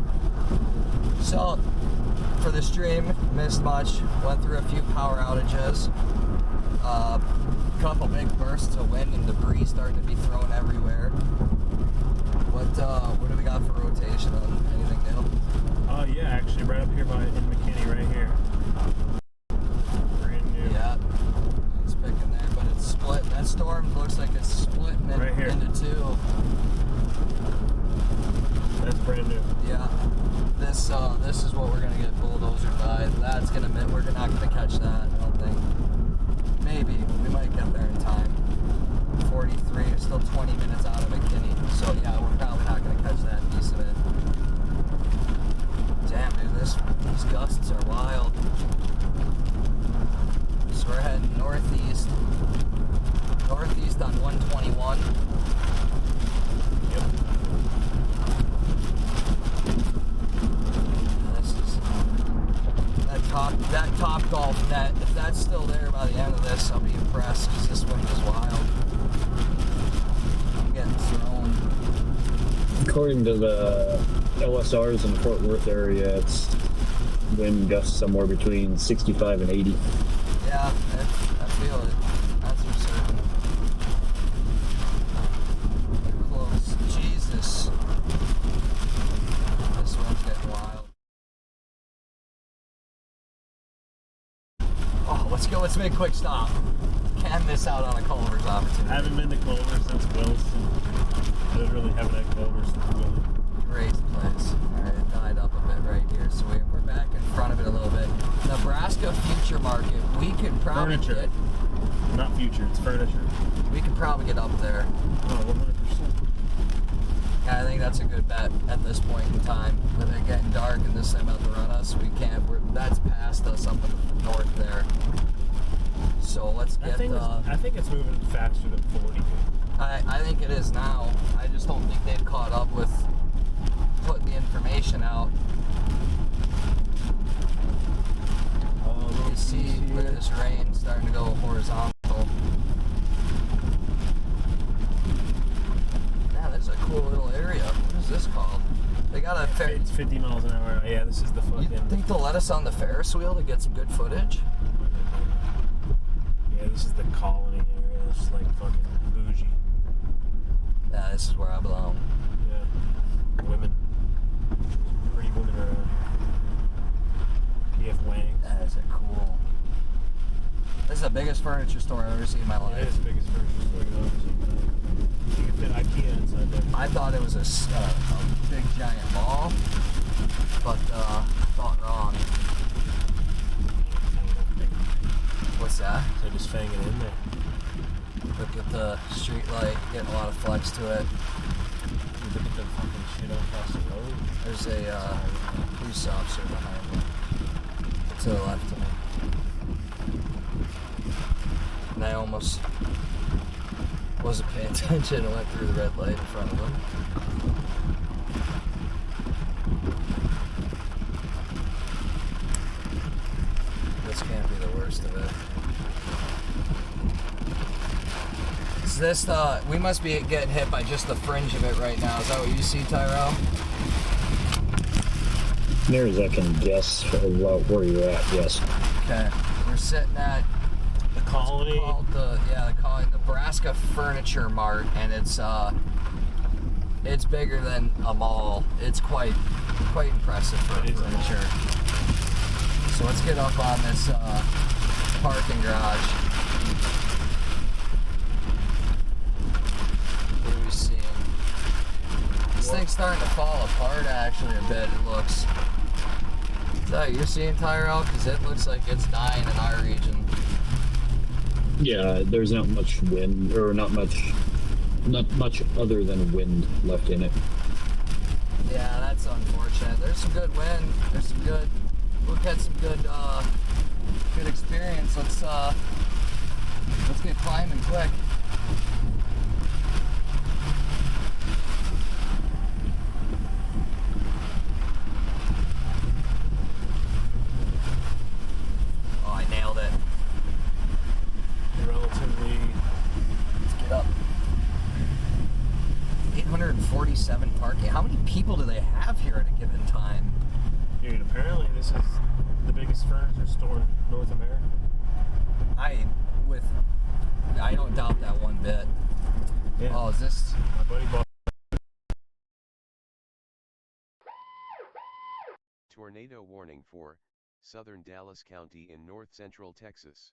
Speaker 1: So, for the stream, missed much. Went through a few power outages. A couple big bursts of wind and debris starting to be thrown everywhere. What do we got for rotation on anything new?
Speaker 2: Yeah, actually, right up here in McKinney, right here. Brand new.
Speaker 1: Yeah, it's picking there, but it's split. That storm looks like it's splitting it
Speaker 2: Right here.
Speaker 1: into two.
Speaker 2: That's brand new.
Speaker 1: Yeah, this is what we're gonna get bulldozered by. That's gonna mean we're not gonna catch that. I don't think. Maybe we might get there in time. 43, it's still 20 minutes out of McKinney. So yeah, we're probably not gonna catch that piece of it. Damn, dude, these gusts are wild. So we're heading northeast. Northeast on 121.
Speaker 2: Yep.
Speaker 1: This is that top golf net. If that's still there by the end of this, I'll be impressed because this wind is wild. I'm getting thrown.
Speaker 3: According to the LSRs in the Fort Worth area, it's wind gusts somewhere between 65 and 80.
Speaker 1: Yeah, I feel it. That's for certain. We're close. Jesus. This one's getting wild. Oh, let's go. Let's make a quick stop. Can't miss out on a Culver's opportunity.
Speaker 2: I haven't been to Culver since Wilson. Literally haven't had Culver since Wilson.
Speaker 1: Great place. Alright, it died up a bit right here. So we're back in front of it a little bit. Nebraska Future Market. We could probably
Speaker 2: Furniture. Not future, it's furniture.
Speaker 1: we could probably get up there.
Speaker 2: Oh, 100%.
Speaker 1: Yeah, I think that's a good bet at this point in time. With it getting dark and this thing about to run us, we can't. That's past us up in the north there. So let's get.
Speaker 2: I think it's moving faster than 40.
Speaker 1: I think it is now. I just don't think they've caught up with putting the information out. You see, look at this rain starting to go horizontal. Man, this is a cool little area. What is this called? They got a fair.
Speaker 2: It's 50 miles an hour. Yeah, this is the
Speaker 1: You
Speaker 2: fucking.
Speaker 1: think they'll let us on the Ferris wheel to get some good footage?
Speaker 2: Yeah, this is the colony area. It's like fucking bougie.
Speaker 1: Yeah, this is where I belong.
Speaker 2: Yeah. Women. Pretty women around here. PF Wang.
Speaker 1: That is a cool. This is the biggest furniture store I've ever seen in my life.
Speaker 2: It is the biggest furniture store you'll ever see. You can fit IKEA inside there.
Speaker 1: I thought it was a big giant mall, but thought wrong. What's that?
Speaker 2: So just fang it in there.
Speaker 1: Look at the street light, getting a lot of flex to it.
Speaker 2: Dude, look at the fucking shit across the road.
Speaker 1: There's a police officer behind me. To the left of me. And I almost wasn't paying attention and went through the red light in front of him. This can't be the worst of it. Is this we must be getting hit by just the fringe of it right now. Is that what you see, Tyrell?
Speaker 3: Near as I can guess about where you're at, yes.
Speaker 1: Okay. We're sitting at
Speaker 2: The colony.
Speaker 1: called the colony Nebraska Furniture Mart, and it's bigger than a mall. It's quite impressive for
Speaker 2: It is a mall.
Speaker 1: furniture. So let's get up on this parking garage. What are we seeing? This thing's starting to fall apart actually a bit. It looks. Is that what you're seeing, Tyrell? Because it looks like it's dying in our region.
Speaker 3: Yeah, there's not much wind, or not much other than wind left in it.
Speaker 1: Yeah, that's unfortunate. There's some good wind. There's some good. We'll get some good experience. Let's get climbing quick. Oh, I nailed it.
Speaker 2: Relatively.
Speaker 1: Let's get up. 847 parking parking. How many people do they have here at a given time?
Speaker 2: Dude, apparently this is the biggest furniture store in North America.
Speaker 1: I don't doubt that one bit.
Speaker 2: Yeah.
Speaker 1: Oh, is this?
Speaker 2: My buddy bought.
Speaker 6: Tornado warning for southern Dallas County in north central Texas.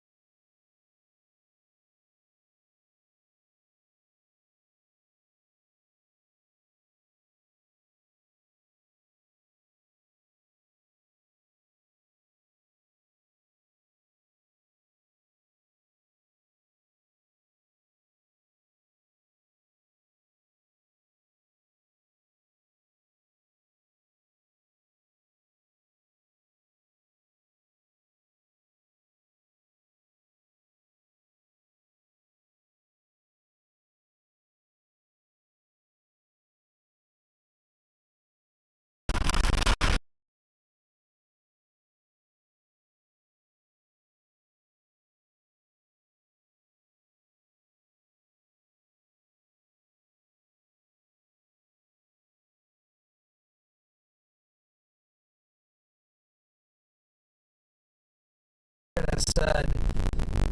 Speaker 1: I said,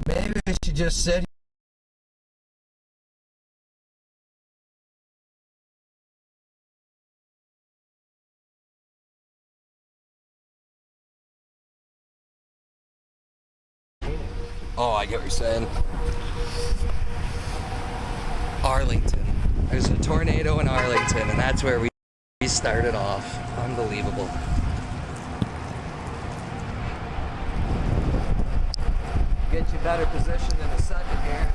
Speaker 1: maybe we should just sit. Oh, I get what you're saying. Arlington. There's a tornado in Arlington, and that's where we started off. Unbelievable. Get you better position in a second here.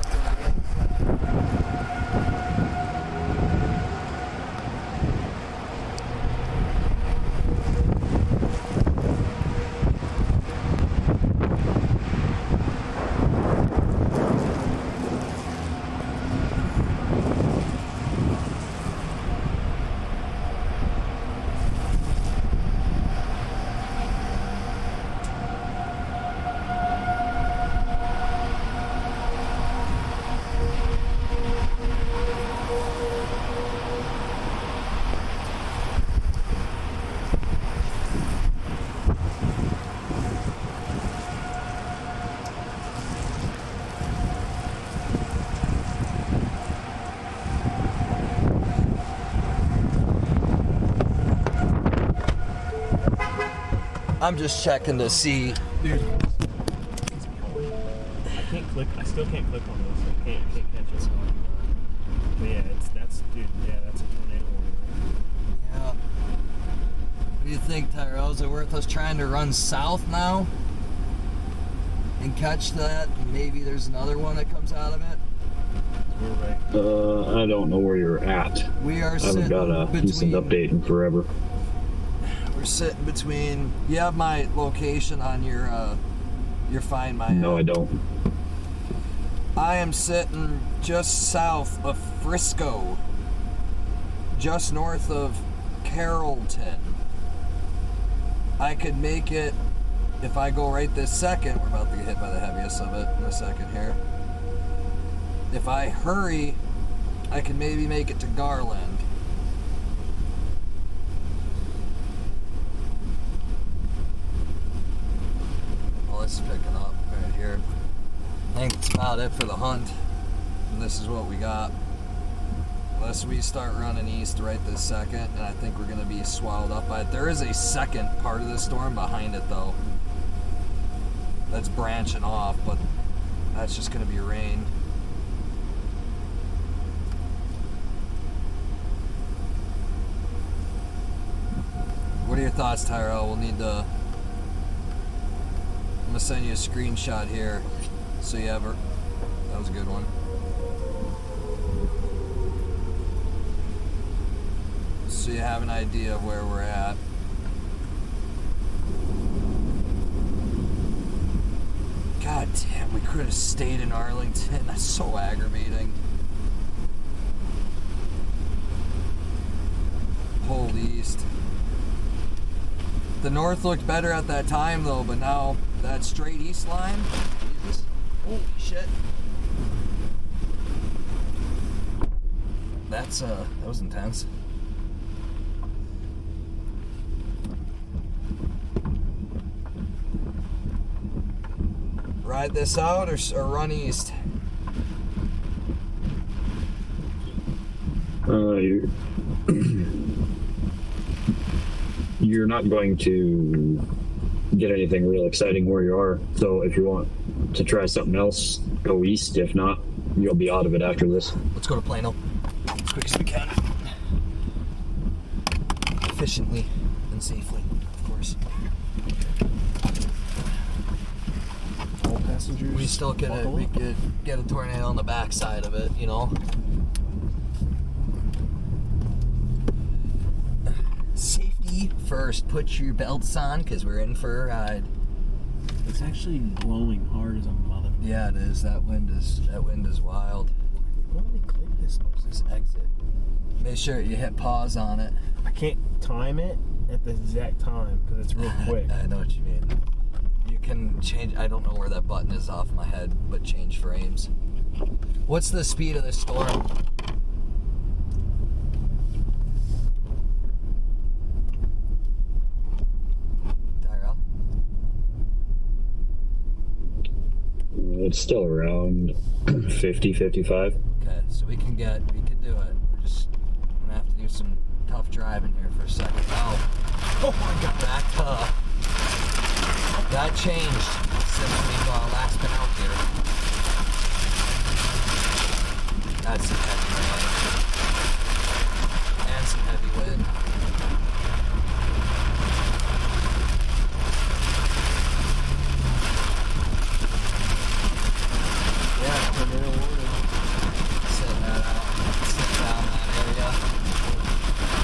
Speaker 1: I'm just checking to see.
Speaker 2: Dude, I can't click. I still can't click on this. I can't catch it. But yeah, that's a tornado warning.
Speaker 1: Yeah. What do you think, Tyrell? Is it worth us trying to run south now and catch that? Maybe there's another one that comes out of it.
Speaker 2: We're right.
Speaker 3: I don't know where you're at.
Speaker 1: We are
Speaker 3: I haven't
Speaker 1: sitting
Speaker 3: got a decent
Speaker 1: between.
Speaker 3: update in forever.
Speaker 1: We're sitting between. You have my location on your Find My.
Speaker 3: No, I don't.
Speaker 1: I am sitting just south of Frisco, just north of Carrollton. I could make it if I go right this second. We're about to get hit by the heaviest of it in a second here. If I hurry, I can maybe make it to Garland. Well, this is picking up right here. I think that's about it for the hunt. And this is what we got. Unless we start running east right this second, and I think we're going to be swallowed up by it. There is a second part of the storm behind it, though. That's branching off, but that's just going to be rain. What are your thoughts, Tyrell? We'll need to... I'm going to send you a screenshot here so you have her. That was a good one. So you have an idea of where we're at. God damn, we could have stayed in Arlington. That's so aggravating. Hold east. The north looked better at that time though, but now that straight east line, Jesus, holy shit. That was intense. ride this out or run east?
Speaker 3: You're not going to get anything real exciting where you are. So if you want to try something else, go east. If not, you'll be out of it after this.
Speaker 1: Let's go to Plano as quick as we can. Efficiently and safely, of course.
Speaker 2: All passengers.
Speaker 1: We still could get a tornado on the backside of it, you know. Safety first. Put your belts on because we're in for a ride.
Speaker 2: It's actually blowing hard as a mother.
Speaker 1: Yeah, it is. That wind is wild.
Speaker 2: Why don't we click this?
Speaker 1: This exit. Make sure you hit pause on it.
Speaker 2: I can't time it at the exact time because it's real quick.
Speaker 1: I know what you mean. You can change. I don't know where that button is off my head, but change frames. What's the speed of this storm? Tyrell?
Speaker 3: It's still around 50, 55.
Speaker 1: Okay, so we can do it. We're just gonna have to do some tough driving here for a second. Oh my God! That changed since we've last been out here. That's some heavy rain and some heavy wind. Yeah, tornado warning. Sitting down that area.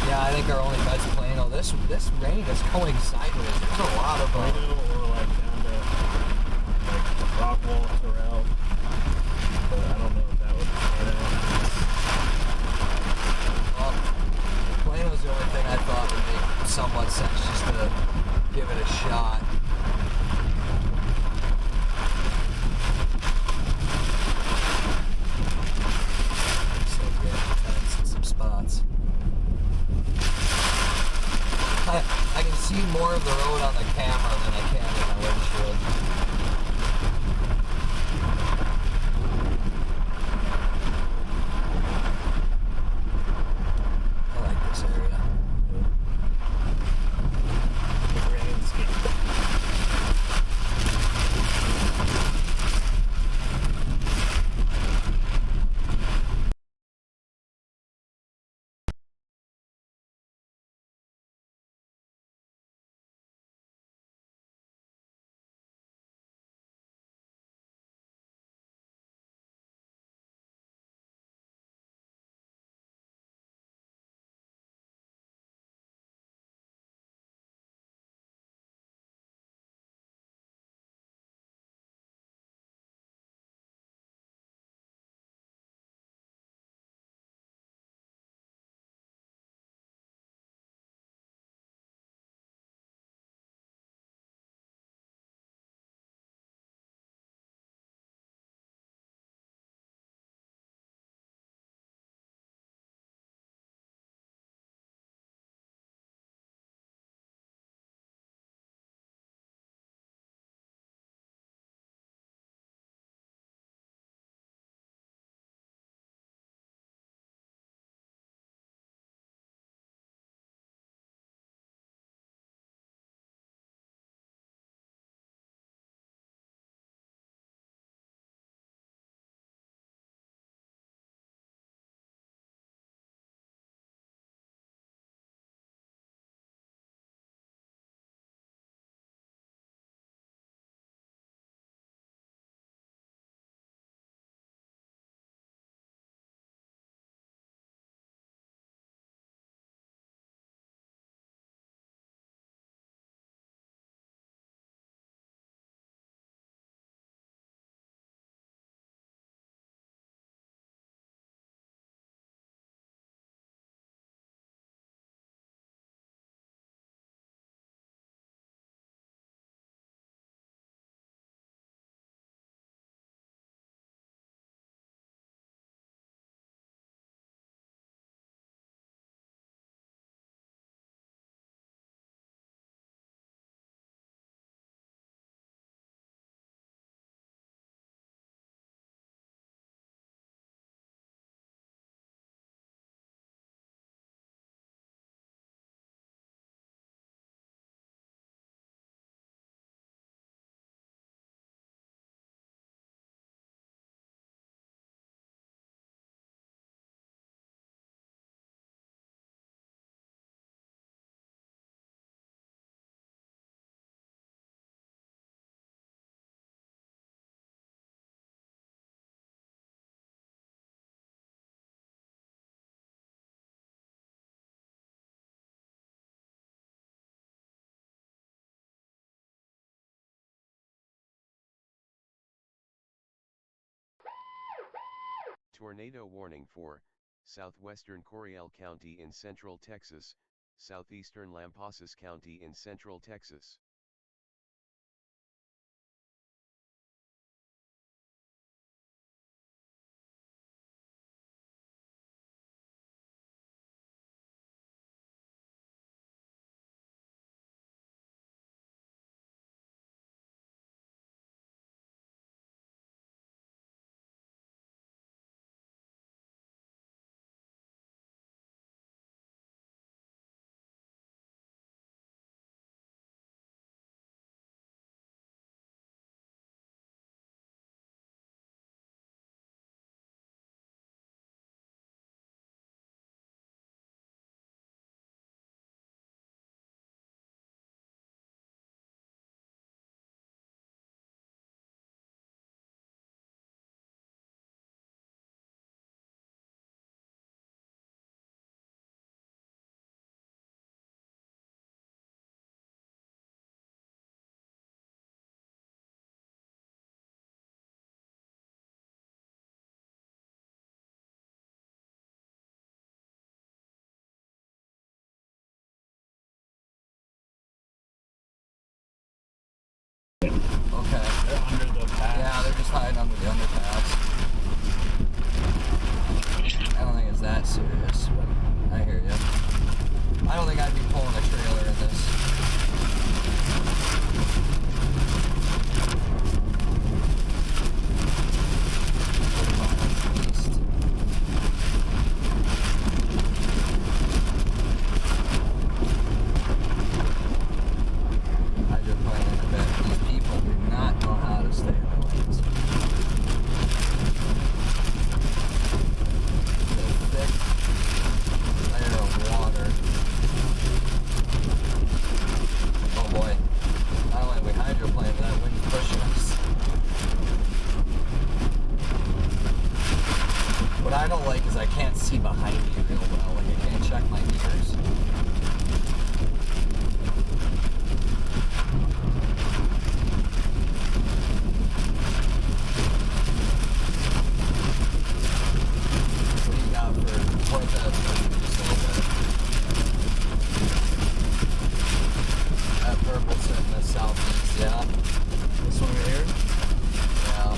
Speaker 1: Yeah, I think our only bed's Plano. This rain is going sideways. There's a lot of
Speaker 2: Plano or like down to like Rockwall, Terrell. But I don't know if that would pan out.
Speaker 1: Well, Plano's the only thing I thought would make somewhat sense just to give it a shot. So yeah, tense in some spots. I can see more of the road on the
Speaker 6: tornado warning for southwestern Coryell County in central Texas, southeastern Lampasas County in central Texas.
Speaker 1: Okay.
Speaker 2: They're under the pass.
Speaker 1: Yeah, they're just hiding under the underpass. I don't think it's that serious, but I hear you. I don't think I'd be pulling a trailer in this. Hydroplane in a bit. These people do not know how to stay in their lanes. The thick layer of water. Oh boy. Not only are we hydroplane, but that wind's pushing us. What I don't like is I can't see behind you real well. Like I can't check my meters. What do you got for point that just a little bit? That purple's in the southeast, yeah. This one right here? Yeah.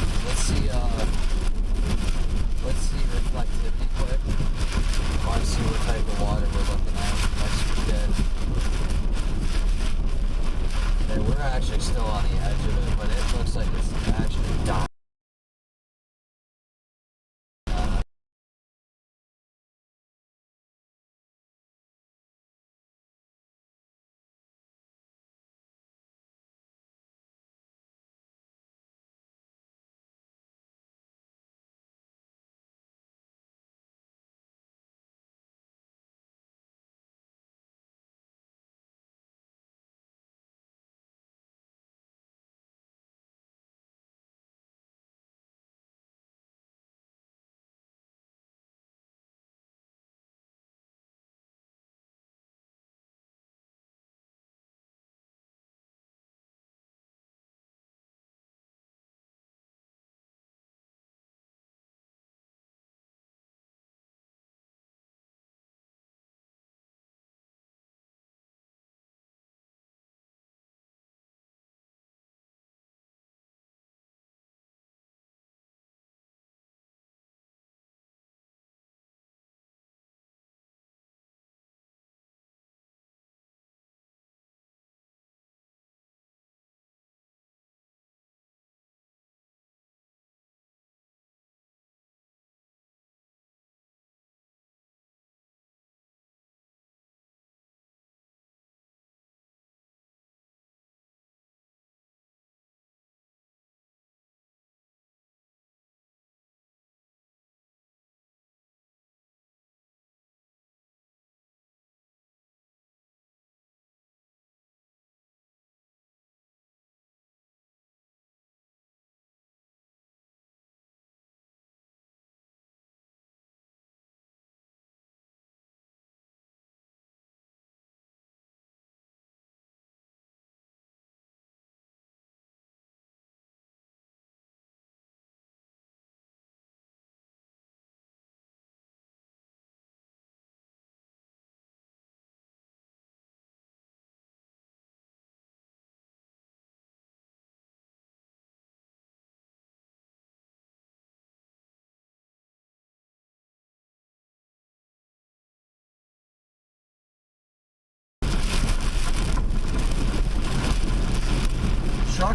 Speaker 1: Let's see reflectivity quick. On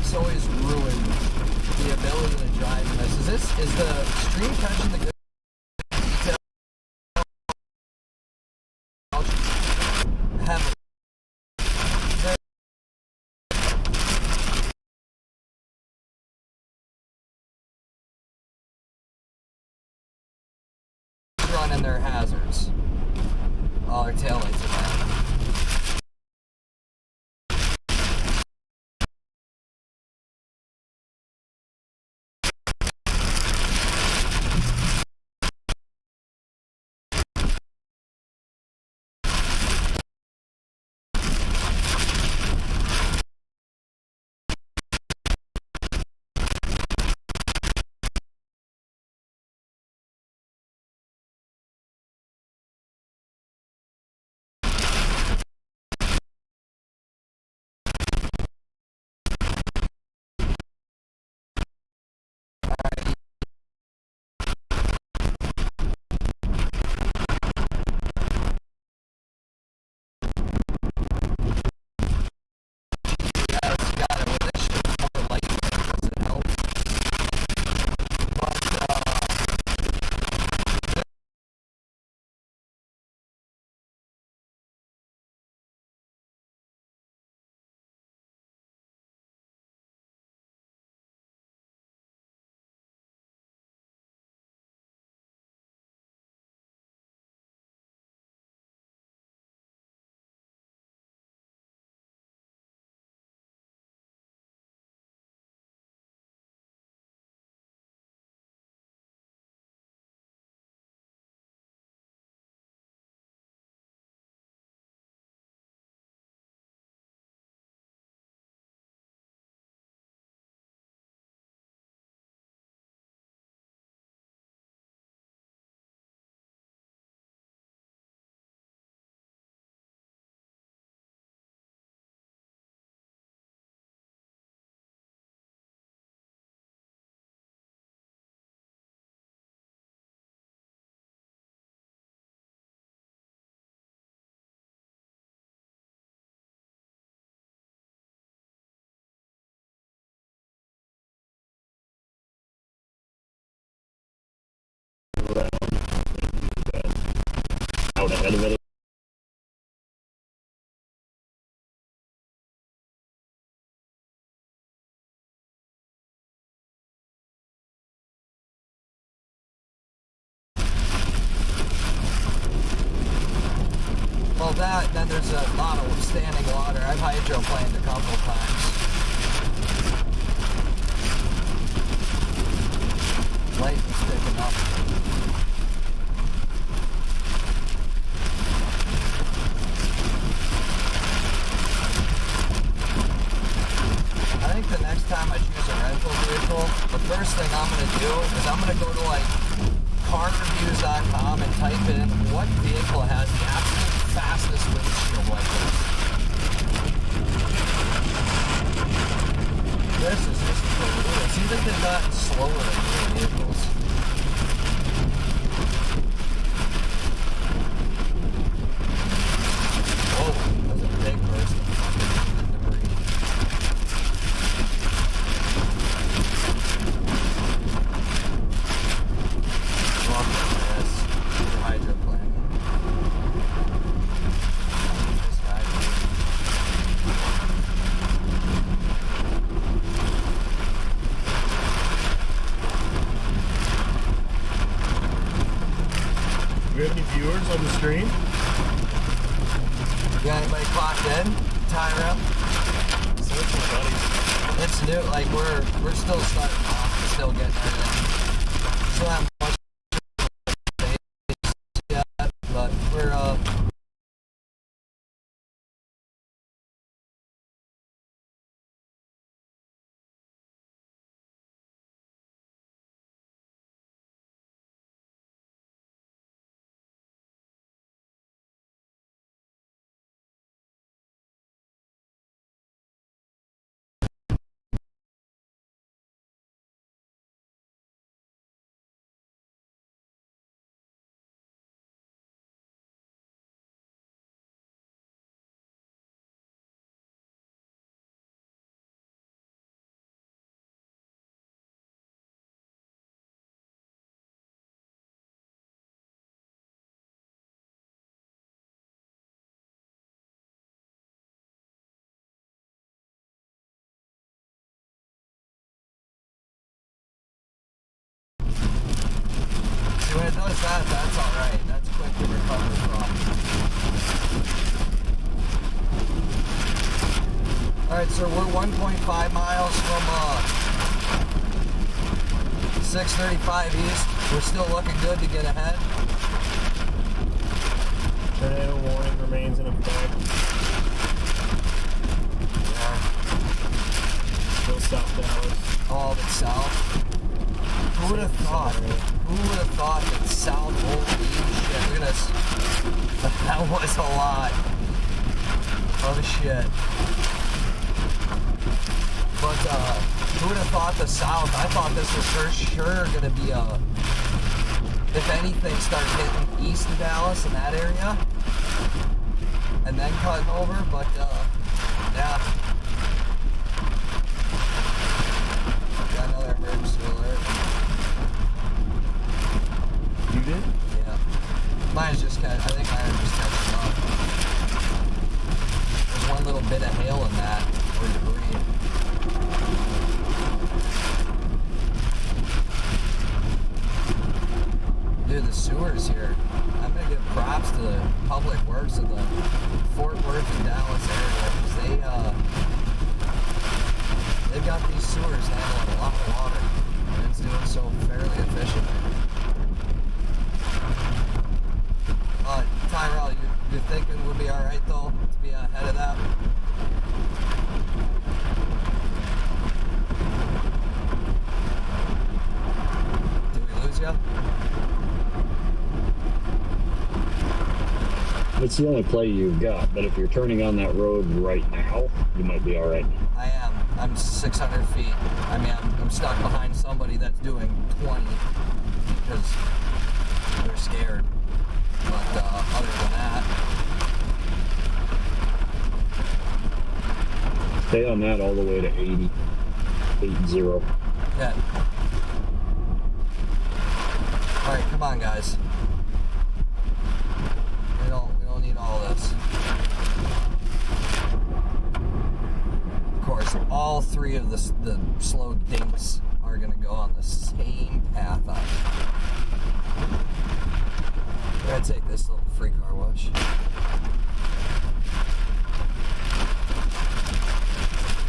Speaker 1: trucks always ruin the ability to drive in this. Is the stream catching the good detail? Heavily. Running their hazards. Oh, their taillights are bad.
Speaker 3: Out ahead of it.
Speaker 1: Well, that, then there's a lot of standing water. I've hydroplaned a couple times. Lightning's picking up. I think the next time I choose a rental vehicle, the first thing I'm going to do is I'm going to go to like carreviews.com and type in what vehicle has the absolute fastest windshield wipers. This is just brutal. It seems like they've gotten slower than newer vehicles. Whoa, that was a big burst of fucking debris. Welcome to this. Your hydroplane. This guy,
Speaker 2: Do we have any viewers on the stream?
Speaker 1: you got anybody clocked in? Tyra?
Speaker 2: Search my buddies.
Speaker 1: It's new, like we're still starting off, still getting everything. Still haven't much yet, but we're 1.5 miles from 635 east. We're still looking good to get ahead.
Speaker 2: Tornado warning remains in effect.
Speaker 1: Yeah.
Speaker 2: Still South Dallas.
Speaker 1: All but south. Who would have thought? Who would have thought that south? Holy shit! Look at this. That was a lot of shit. But who would have thought the south? I thought this was for sure gonna be if anything, start hitting east of Dallas in that area, and then cutting over. But yeah. Got another emergency alert.
Speaker 2: You did?
Speaker 1: Yeah. Mine's just I think mine are just catching up. There's one little bit of hail in that, or debris. Dude, the sewers here. I'm gonna give props to the public works of the Fort Worth and Dallas area, because they've got these sewers handling a lot of water, and it's doing so fairly efficiently. Tyrell, you're thinking we'll be all right though to be ahead of that? Did we lose you?
Speaker 3: It's the only play you've got, but if you're turning on that road right now, you might be all right.
Speaker 1: I am. I'm 600 feet. I mean, I'm stuck behind somebody that's doing 20 because they're scared. But other than that,
Speaker 3: Stay on that all the way to 80. 80.
Speaker 1: yeah. All right, come on, guys. We don't need all this. Of course, all three of the slow dinks are gonna go on the same path. We're gonna take this little free car wash.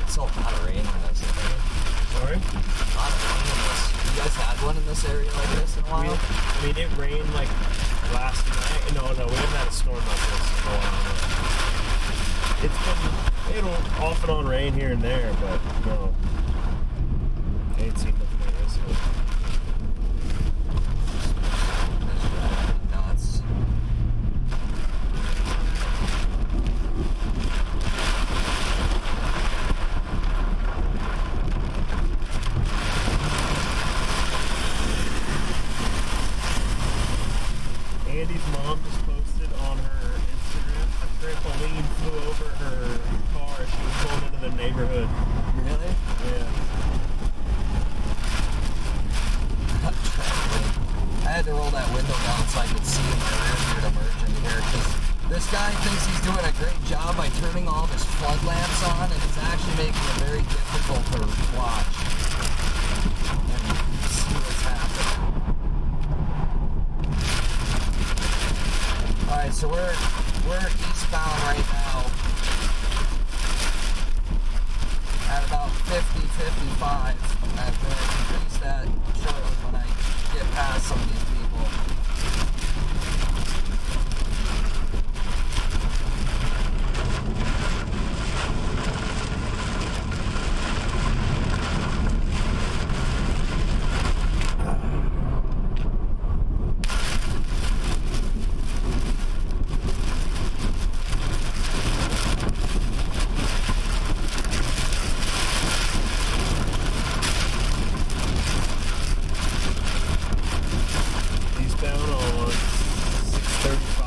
Speaker 1: It's a lot of rain in this area.
Speaker 2: Sorry?
Speaker 1: A lot of rain in this. You guys had one in this area like this in a while?
Speaker 2: I mean, it rained like last night. No, we haven't had a storm like this in a while. It'll off and on rain here and there, but no. I ain't seen nothing like this one.
Speaker 1: Nuts.
Speaker 2: Andy's mom just posted on her Instagram a trampoline flew over her car as she was going into the neighborhood.
Speaker 1: Really?
Speaker 2: Yeah.
Speaker 1: I had to roll that window down so I could see my rear view to merge into here, because this guy thinks he's doing a great job by turning all of his flood lamps on, and it's actually making it very difficult to watch and see what's happening. Alright, so we're eastbound right now at about 50, 55. I'm going to increase that shortly when I get past some of these people.
Speaker 2: Eastbound on 635.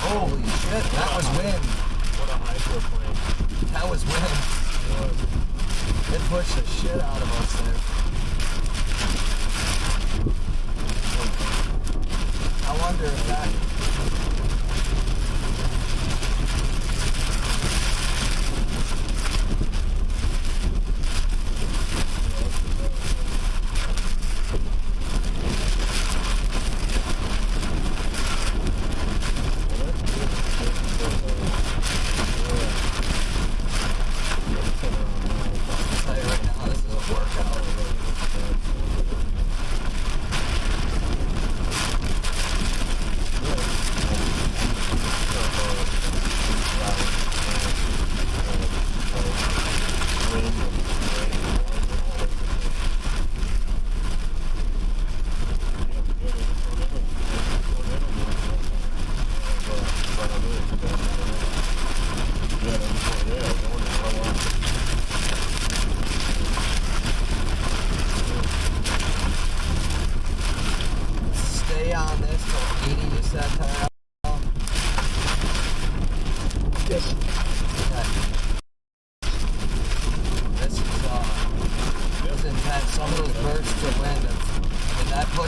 Speaker 1: Holy shit, that was wind.
Speaker 2: What a hydroplane.
Speaker 1: That was wind. It pushed the shit out of us there. I wonder if that...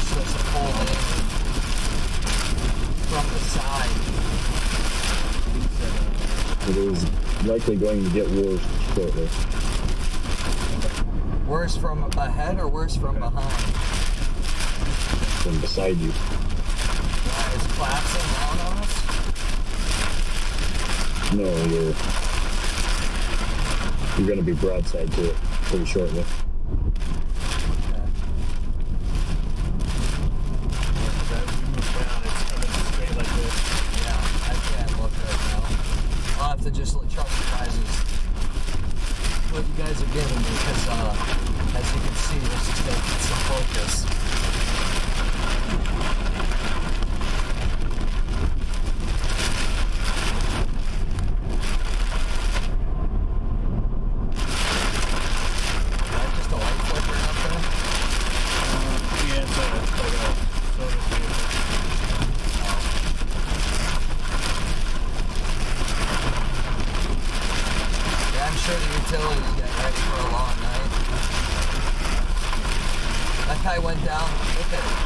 Speaker 1: pushed us a full in from the side.
Speaker 3: It is likely going to get worse shortly.
Speaker 1: Worse from ahead or worse from behind?
Speaker 3: From beside you.
Speaker 1: Is collapsing down on us?
Speaker 3: No, you're going to be broadside to it pretty shortly.
Speaker 1: Okay.
Speaker 2: As we move down, it's coming straight like this.
Speaker 1: Yeah, I can't look right now. I'll have to just let trust you guys what you guys are giving me because as you can see, this is taking some focus. Utilities getting ready for a long night. That guy went down. Look at it.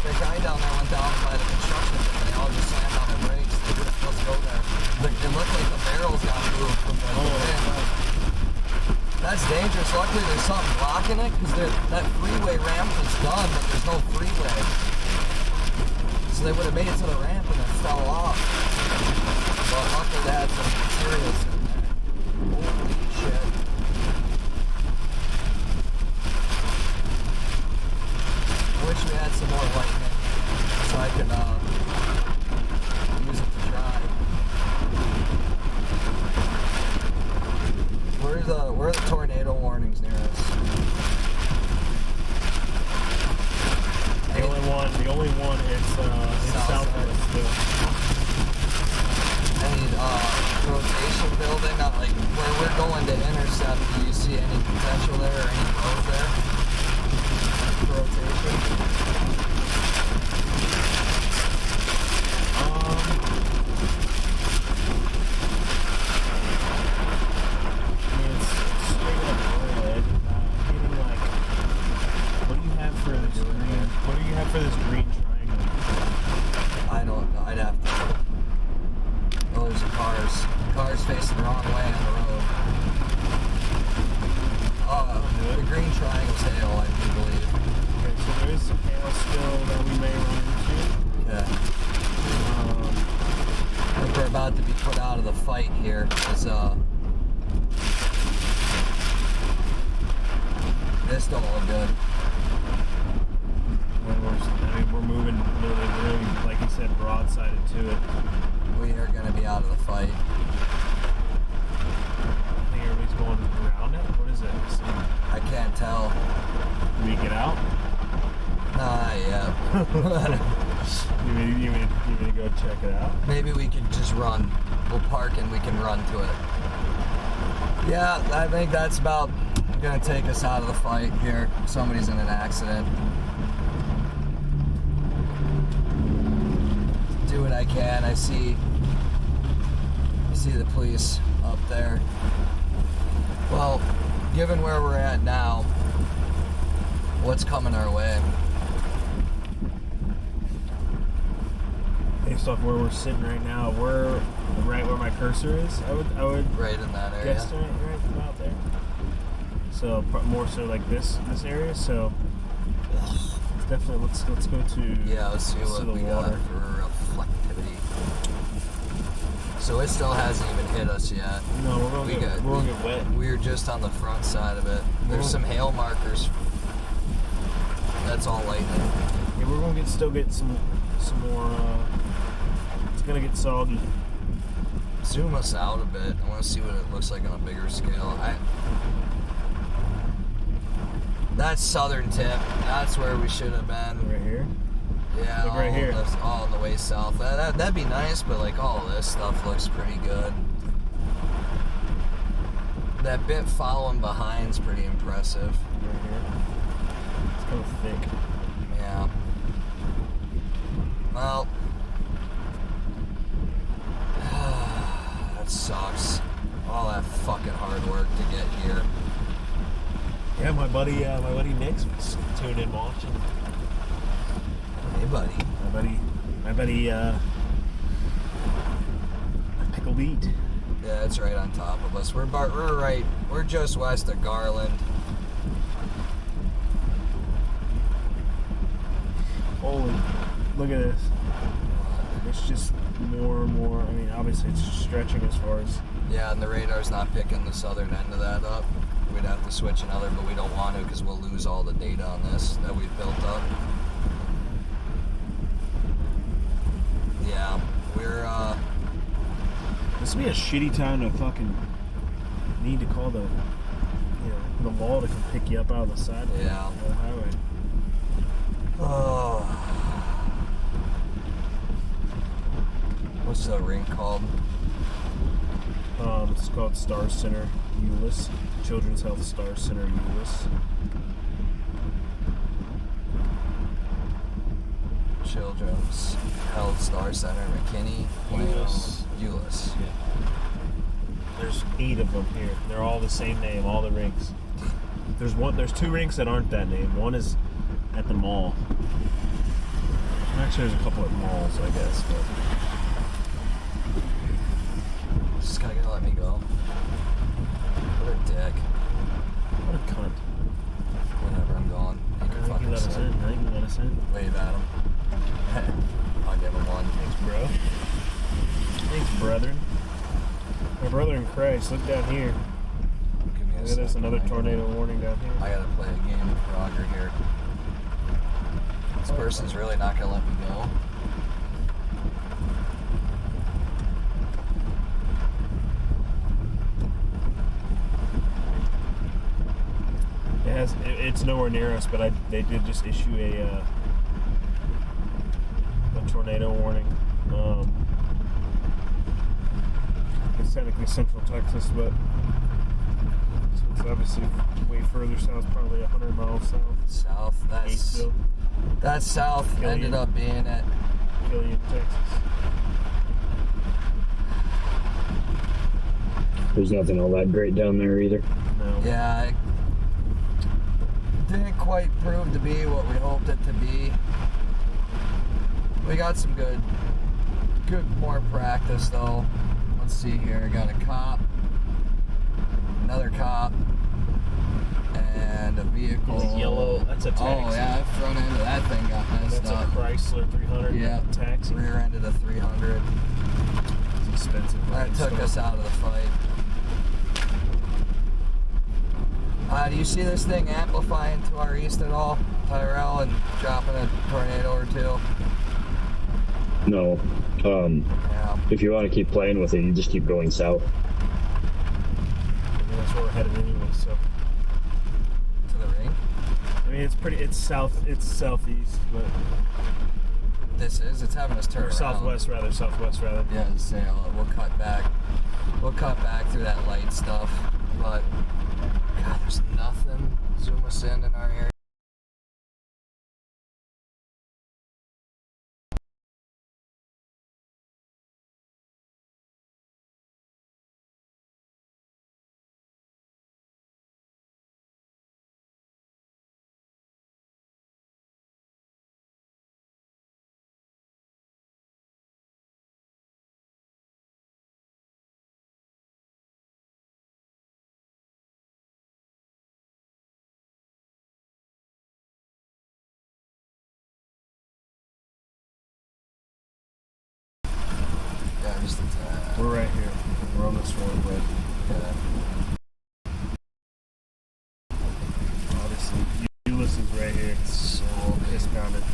Speaker 1: The guy down there went down by the construction and they all just slammed on their brakes. They were supposed to go there. It looked like the barrels got moved from the wind. That's dangerous. Luckily there's something blocking it because that freeway ramp is done, but there's no freeway. So they would have made it to the ramp and then fell off. But luckily they had some materials in there. Holy shit. I wish we had some more lightning so I could use it to drive. Where are the tornado warnings near us?
Speaker 2: The only one is south of us still.
Speaker 1: Any rotation building, not like where we're going to intercept, do you see any potential there or any road there for rotation?
Speaker 2: It's straight up red. Getting like, what do you have for this green? What do you have for this green triangle?
Speaker 1: I don't know. I'd have to. Oh, there's cars facing the wrong way on the road. The green triangle's hail, I do believe.
Speaker 2: Okay, so there is some hail still that we may run into.
Speaker 1: Okay. I think we're about to be put out of the fight here. It's this don't look good.
Speaker 2: We're moving really, like you said, broadsided to it.
Speaker 1: We are going to be out of the fight.
Speaker 2: I think everybody's going around it. What is it?
Speaker 1: I can't tell.
Speaker 2: Can we get out?
Speaker 1: Nah, yeah.
Speaker 2: You mean to go check it out?
Speaker 1: Maybe we could just run. We'll park and we can run to it. Yeah, I think that's about going to take us out of the fight here. Somebody's in an accident. Do what I can. I see the police up there. Well, given where we're at now, what's coming our way?
Speaker 2: Based off where we're sitting right now, we're right where my cursor is. I would
Speaker 1: Right in that area.
Speaker 2: guesstimate right about there. So more so like this area. So it's definitely let's go to
Speaker 1: let's see what
Speaker 2: the
Speaker 1: we
Speaker 2: water.
Speaker 1: got for reflectivity. So it still hasn't even hit us yet.
Speaker 2: No, we're gonna get wet.
Speaker 1: We're just on the front side of it. There's some hail markers. That's all lightning.
Speaker 2: Yeah, we're gonna still get some more. It's gonna get soggy.
Speaker 1: Zoom us out a bit. I want to see what it looks like on a bigger scale. That's southern tip. That's where we should have been.
Speaker 2: Right here.
Speaker 1: Yeah,
Speaker 2: Look right here.
Speaker 1: All on the way south. That'd be nice, but like all this stuff looks pretty good. That bit following behind's pretty impressive.
Speaker 2: Right here. It's kind of thick.
Speaker 1: Yeah. Well, that sucks. All that fucking hard work to get here.
Speaker 2: Yeah, my my buddy Nick's was tuned in watching.
Speaker 1: Hey, buddy.
Speaker 2: My buddy Pickle Beat.
Speaker 1: Yeah, it's right on top of us. We're just west of Garland.
Speaker 2: Holy, look at this. It's just more and more. I mean, obviously it's stretching as far as.
Speaker 1: Yeah, and the radar's not picking the southern end of that up. We'd have to switch another, but we don't want to because we'll lose all the data on this that we've built up. Yeah, we're,
Speaker 2: This would be a shitty time to fucking need to call the law to come pick you up out of the side.
Speaker 1: Yeah.
Speaker 2: The highway.
Speaker 1: oh. What's the rink called?
Speaker 2: It's called Star Center Euless. Children's Health Star Center Euless.
Speaker 1: Children's Health Star Center, McKinney,
Speaker 2: Euless.
Speaker 1: Euless.
Speaker 2: Yeah. There's 8 of them here. They're all the same name, all the rinks. There's 2 rinks that aren't that name. One is at the mall. Actually, there's a couple at malls, I guess, but
Speaker 1: Just gotta let me go. What a dick.
Speaker 2: what a cunt.
Speaker 1: Whatever, I'm going. You
Speaker 2: I
Speaker 1: can
Speaker 2: think he
Speaker 1: fucking
Speaker 2: let us
Speaker 1: sit.
Speaker 2: in. I think he let us in.
Speaker 1: Wave at him. I'll give him one.
Speaker 2: Thanks, bro. Thanks, brethren. My brother in Christ, look down here.
Speaker 1: Give me a
Speaker 2: Look at this,
Speaker 1: second.
Speaker 2: another tornado warning down here.
Speaker 1: I gotta play a game with Roger here. This person's really not gonna let me go.
Speaker 2: It's nowhere near us, but they did just issue a tornado warning. It's technically Central Texas, but it's obviously way further south, probably 100 miles south.
Speaker 1: South,
Speaker 2: Gatesville,
Speaker 1: that's south.
Speaker 2: Killian.
Speaker 1: Ended up being at
Speaker 2: Killian, Texas.
Speaker 3: There's nothing all that great down there either.
Speaker 2: No.
Speaker 1: yeah. It didn't quite prove to be what we hoped it to be. We got some good more practice though. Let's see here. I got a cop, another cop, and a vehicle.
Speaker 2: It's yellow. That's a taxi.
Speaker 1: Oh yeah, the front end of that thing got messed
Speaker 2: That's a
Speaker 1: up.
Speaker 2: Chrysler 300
Speaker 1: Yeah,
Speaker 2: taxi.
Speaker 1: rear end of the 300.
Speaker 2: It's expensive.
Speaker 1: That took us out of the fight. Do you see this thing amplifying to our east at all, Tyrell, and dropping a tornado or two?
Speaker 3: No.
Speaker 1: Yeah.
Speaker 3: If you want to keep playing with it, you just keep going south.
Speaker 2: I mean, that's where we're headed anyway, so.
Speaker 1: To the ring?
Speaker 2: I mean, it's southeast, but.
Speaker 1: It's having us turn
Speaker 2: Or
Speaker 1: around.
Speaker 2: southwest rather.
Speaker 1: Yeah, to say, we'll cut back through that light stuff, but God, there's nothing zoom us in our area. Yeah, just a tad.
Speaker 2: We're right here. We're on this road, but
Speaker 1: Yeah.
Speaker 2: obviously, Euless is right here.
Speaker 1: So
Speaker 2: Discounted.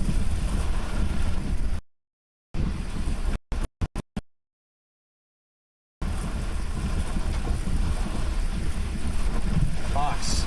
Speaker 2: Fox.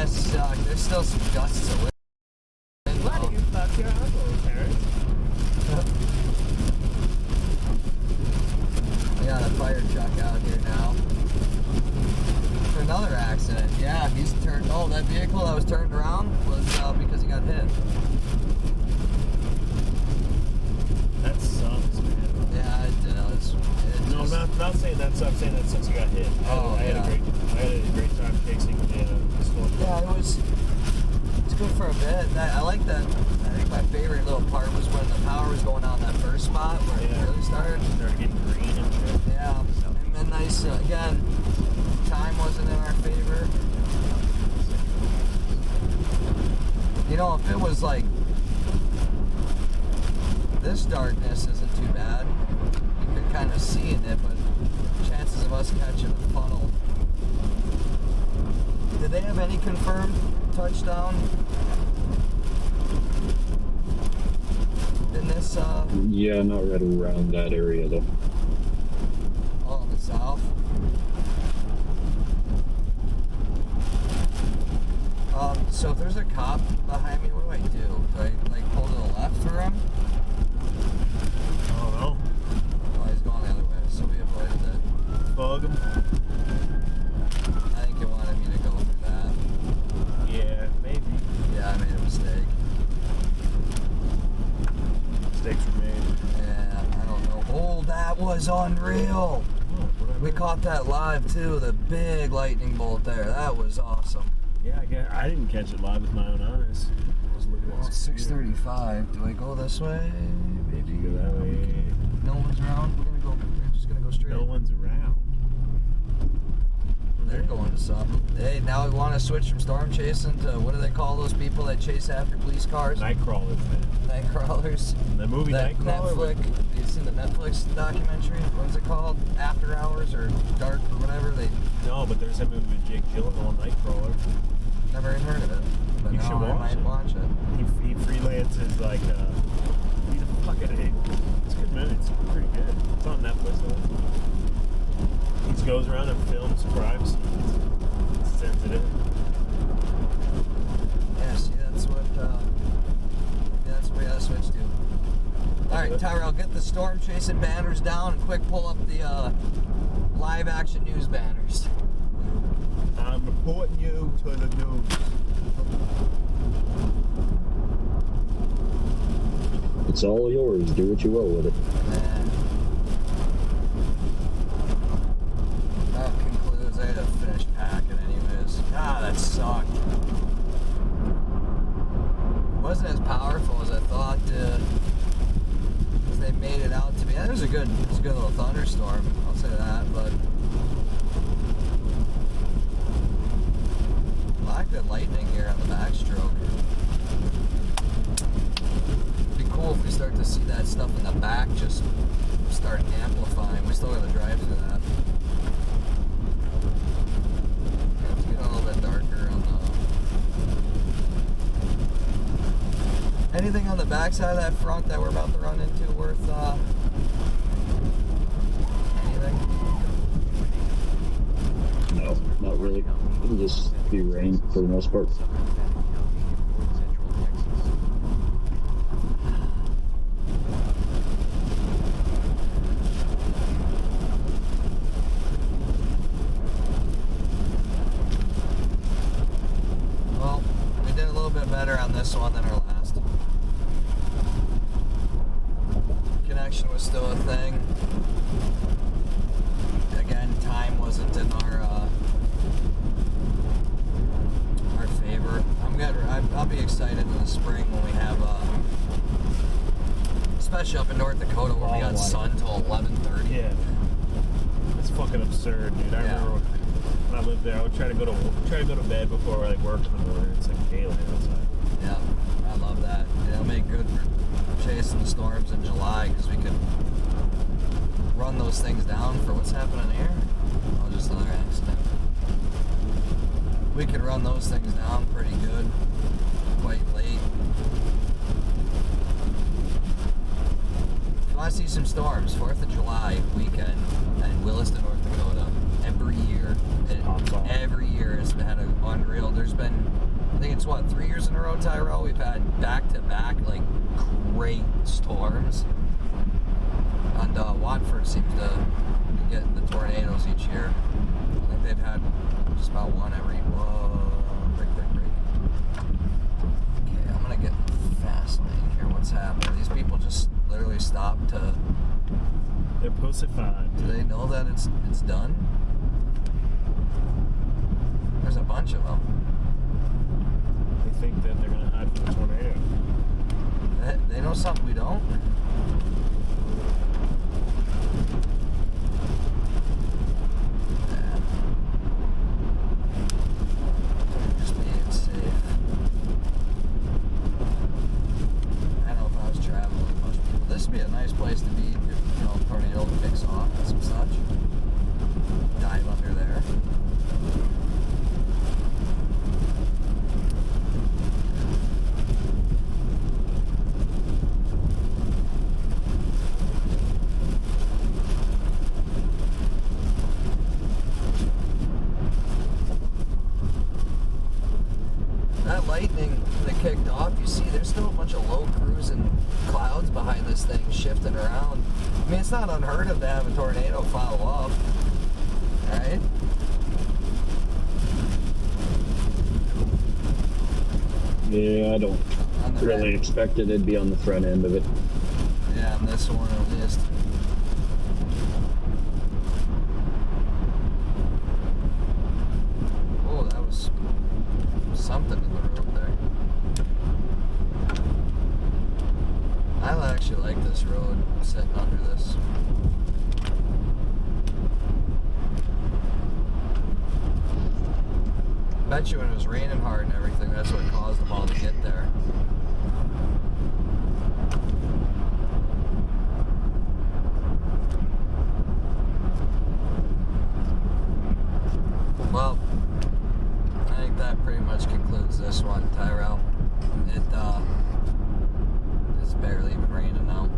Speaker 1: that sucked. There's still some gusts of wind.
Speaker 2: Why do you fuck your uncle, Terrence?
Speaker 1: We got a fire truck out here now. For another accident. Yeah, he's turned. Oh, that vehicle that was turned around was because he got hit.
Speaker 2: That sucks, man.
Speaker 1: Yeah, it does.
Speaker 2: No, I'm not saying that sucks. I'm saying that sucks. You got hit. I had a great time chasing the storm.
Speaker 1: Yeah, it's good for a bit. I like that. I think my favorite little part was when the power was going out in that first spot where it really started.
Speaker 2: Started getting green and shit.
Speaker 1: Yeah, and then nice. Again, time wasn't in our favor. You know, if it was like this darkness isn't too bad. You could kind of see in it, but chances of us catching the funnel. Did they have any confirmed touchdown in this?
Speaker 3: Yeah, not right around that area though.
Speaker 1: Oh, in the south. So if there's a cop behind me, what do I do? Do I like pull to the left for him?
Speaker 2: I don't know.
Speaker 1: Oh, he's going the other way, so we avoided it.
Speaker 2: Bug him.
Speaker 1: I think he wanted me to go through that.
Speaker 2: Yeah, maybe.
Speaker 1: Yeah, I made a mistake.
Speaker 2: Mistakes were made.
Speaker 1: Yeah, I don't know. Oh, that was unreal. We caught that live too, the big lightning bolt there. That was awesome.
Speaker 2: Yeah, I didn't catch it live with my own eyes. I was looking at
Speaker 1: Well, it's 6:35. Do I go this way?
Speaker 2: Maybe go that way.
Speaker 1: No one's around. We're just gonna go straight.
Speaker 2: No one's around.
Speaker 1: They're going to something. Hey, now we want to switch from storm chasing to what do they call those people that chase after police cars?
Speaker 2: Night crawlers, man.
Speaker 1: Night crawlers.
Speaker 2: The movie
Speaker 1: That
Speaker 2: Nightcrawler.
Speaker 1: Netflix. You seen the Netflix documentary? What's it called? After Hours or Dark or whatever. They
Speaker 2: No, but there's a movie with Jake Gyllenhaal, Nightcrawler.
Speaker 1: never even heard of it. But
Speaker 2: You
Speaker 1: now
Speaker 2: should
Speaker 1: I
Speaker 2: watch
Speaker 1: might
Speaker 2: it.
Speaker 1: watch it.
Speaker 2: He freelances like he's a fucking it's a good movie. It's pretty good. It's on Netflix. He just goes around and films crime scenes, sends it in.
Speaker 1: Yeah, see, that's what we gotta switch to. Alright, Tyrell, get the storm chasing banners down and quick pull up the live action news banners.
Speaker 2: I'm reporting you to the news.
Speaker 3: It's all yours. Do what you will with it.
Speaker 1: That concludes. I gotta finish packing anyways. Ah, that sucked. It wasn't as powerful as I thought. As they made it out to be. Yeah, it was a good little thunderstorm. I'll say that, but a lot of good lightning here on the backstroke. It'd be cool if we start to see that stuff in the back just start amplifying. We still gotta drive through that. It's getting a little bit darker on the. Anything on the backside of that front that we're about to run into worth anything?
Speaker 3: No, not really. It'll just be rain for the most part.
Speaker 1: Well, we did a little bit better on this one than our last. Connection was still a thing. Again, time wasn't in our favor. I'll be excited in the spring when we have, especially up in North Dakota where we got sun till 11:30.
Speaker 2: Yeah. It's fucking absurd, dude. I remember when I lived there, I would try to go to bed before like work in the morning. It's like daylight outside.
Speaker 1: Yeah, I love that. It'll make good for chasing the storms in July because we could run those things down for what's happening here. Oh, just another accident. We could run those things down pretty good, quite late. If you want to see some storms, 4th of July weekend in Williston, North Dakota, every year. Every year it's had an unreal. There's been it's what, 3 years in a row, Tyrell? We've had back-to-back, like, great storms. And Watford seems to be getting the tornadoes each year. I think they've had just about one every... Whoa, break. Okay, I'm gonna get fast lane here. What's happening? These people just literally stopped to...
Speaker 2: They're pussified.
Speaker 1: Do they know that it's done? There's a bunch of them.
Speaker 2: They think that they're gonna hide from the tornado.
Speaker 1: They know something we don't? Yeah. Just being safe. I know if I was traveling with most people, this would be a nice place to be if, you know, a tornado picks off and some such. Dive under there. That lightning that kicked off, you see there's still a bunch of low cruising clouds behind this thing shifting around. I mean, it's not unheard of to have a tornado follow up, right?
Speaker 3: Yeah, I don't really expect it'd be on the front end of it.
Speaker 1: Yeah, on this one at least. Oh, that was something in the road there. I actually like this road, sitting under this. Bet you when it was raining hard and everything, that's what caused them all to get there. Well, I think that pretty much concludes this one, Tyrell. It's barely even raining now.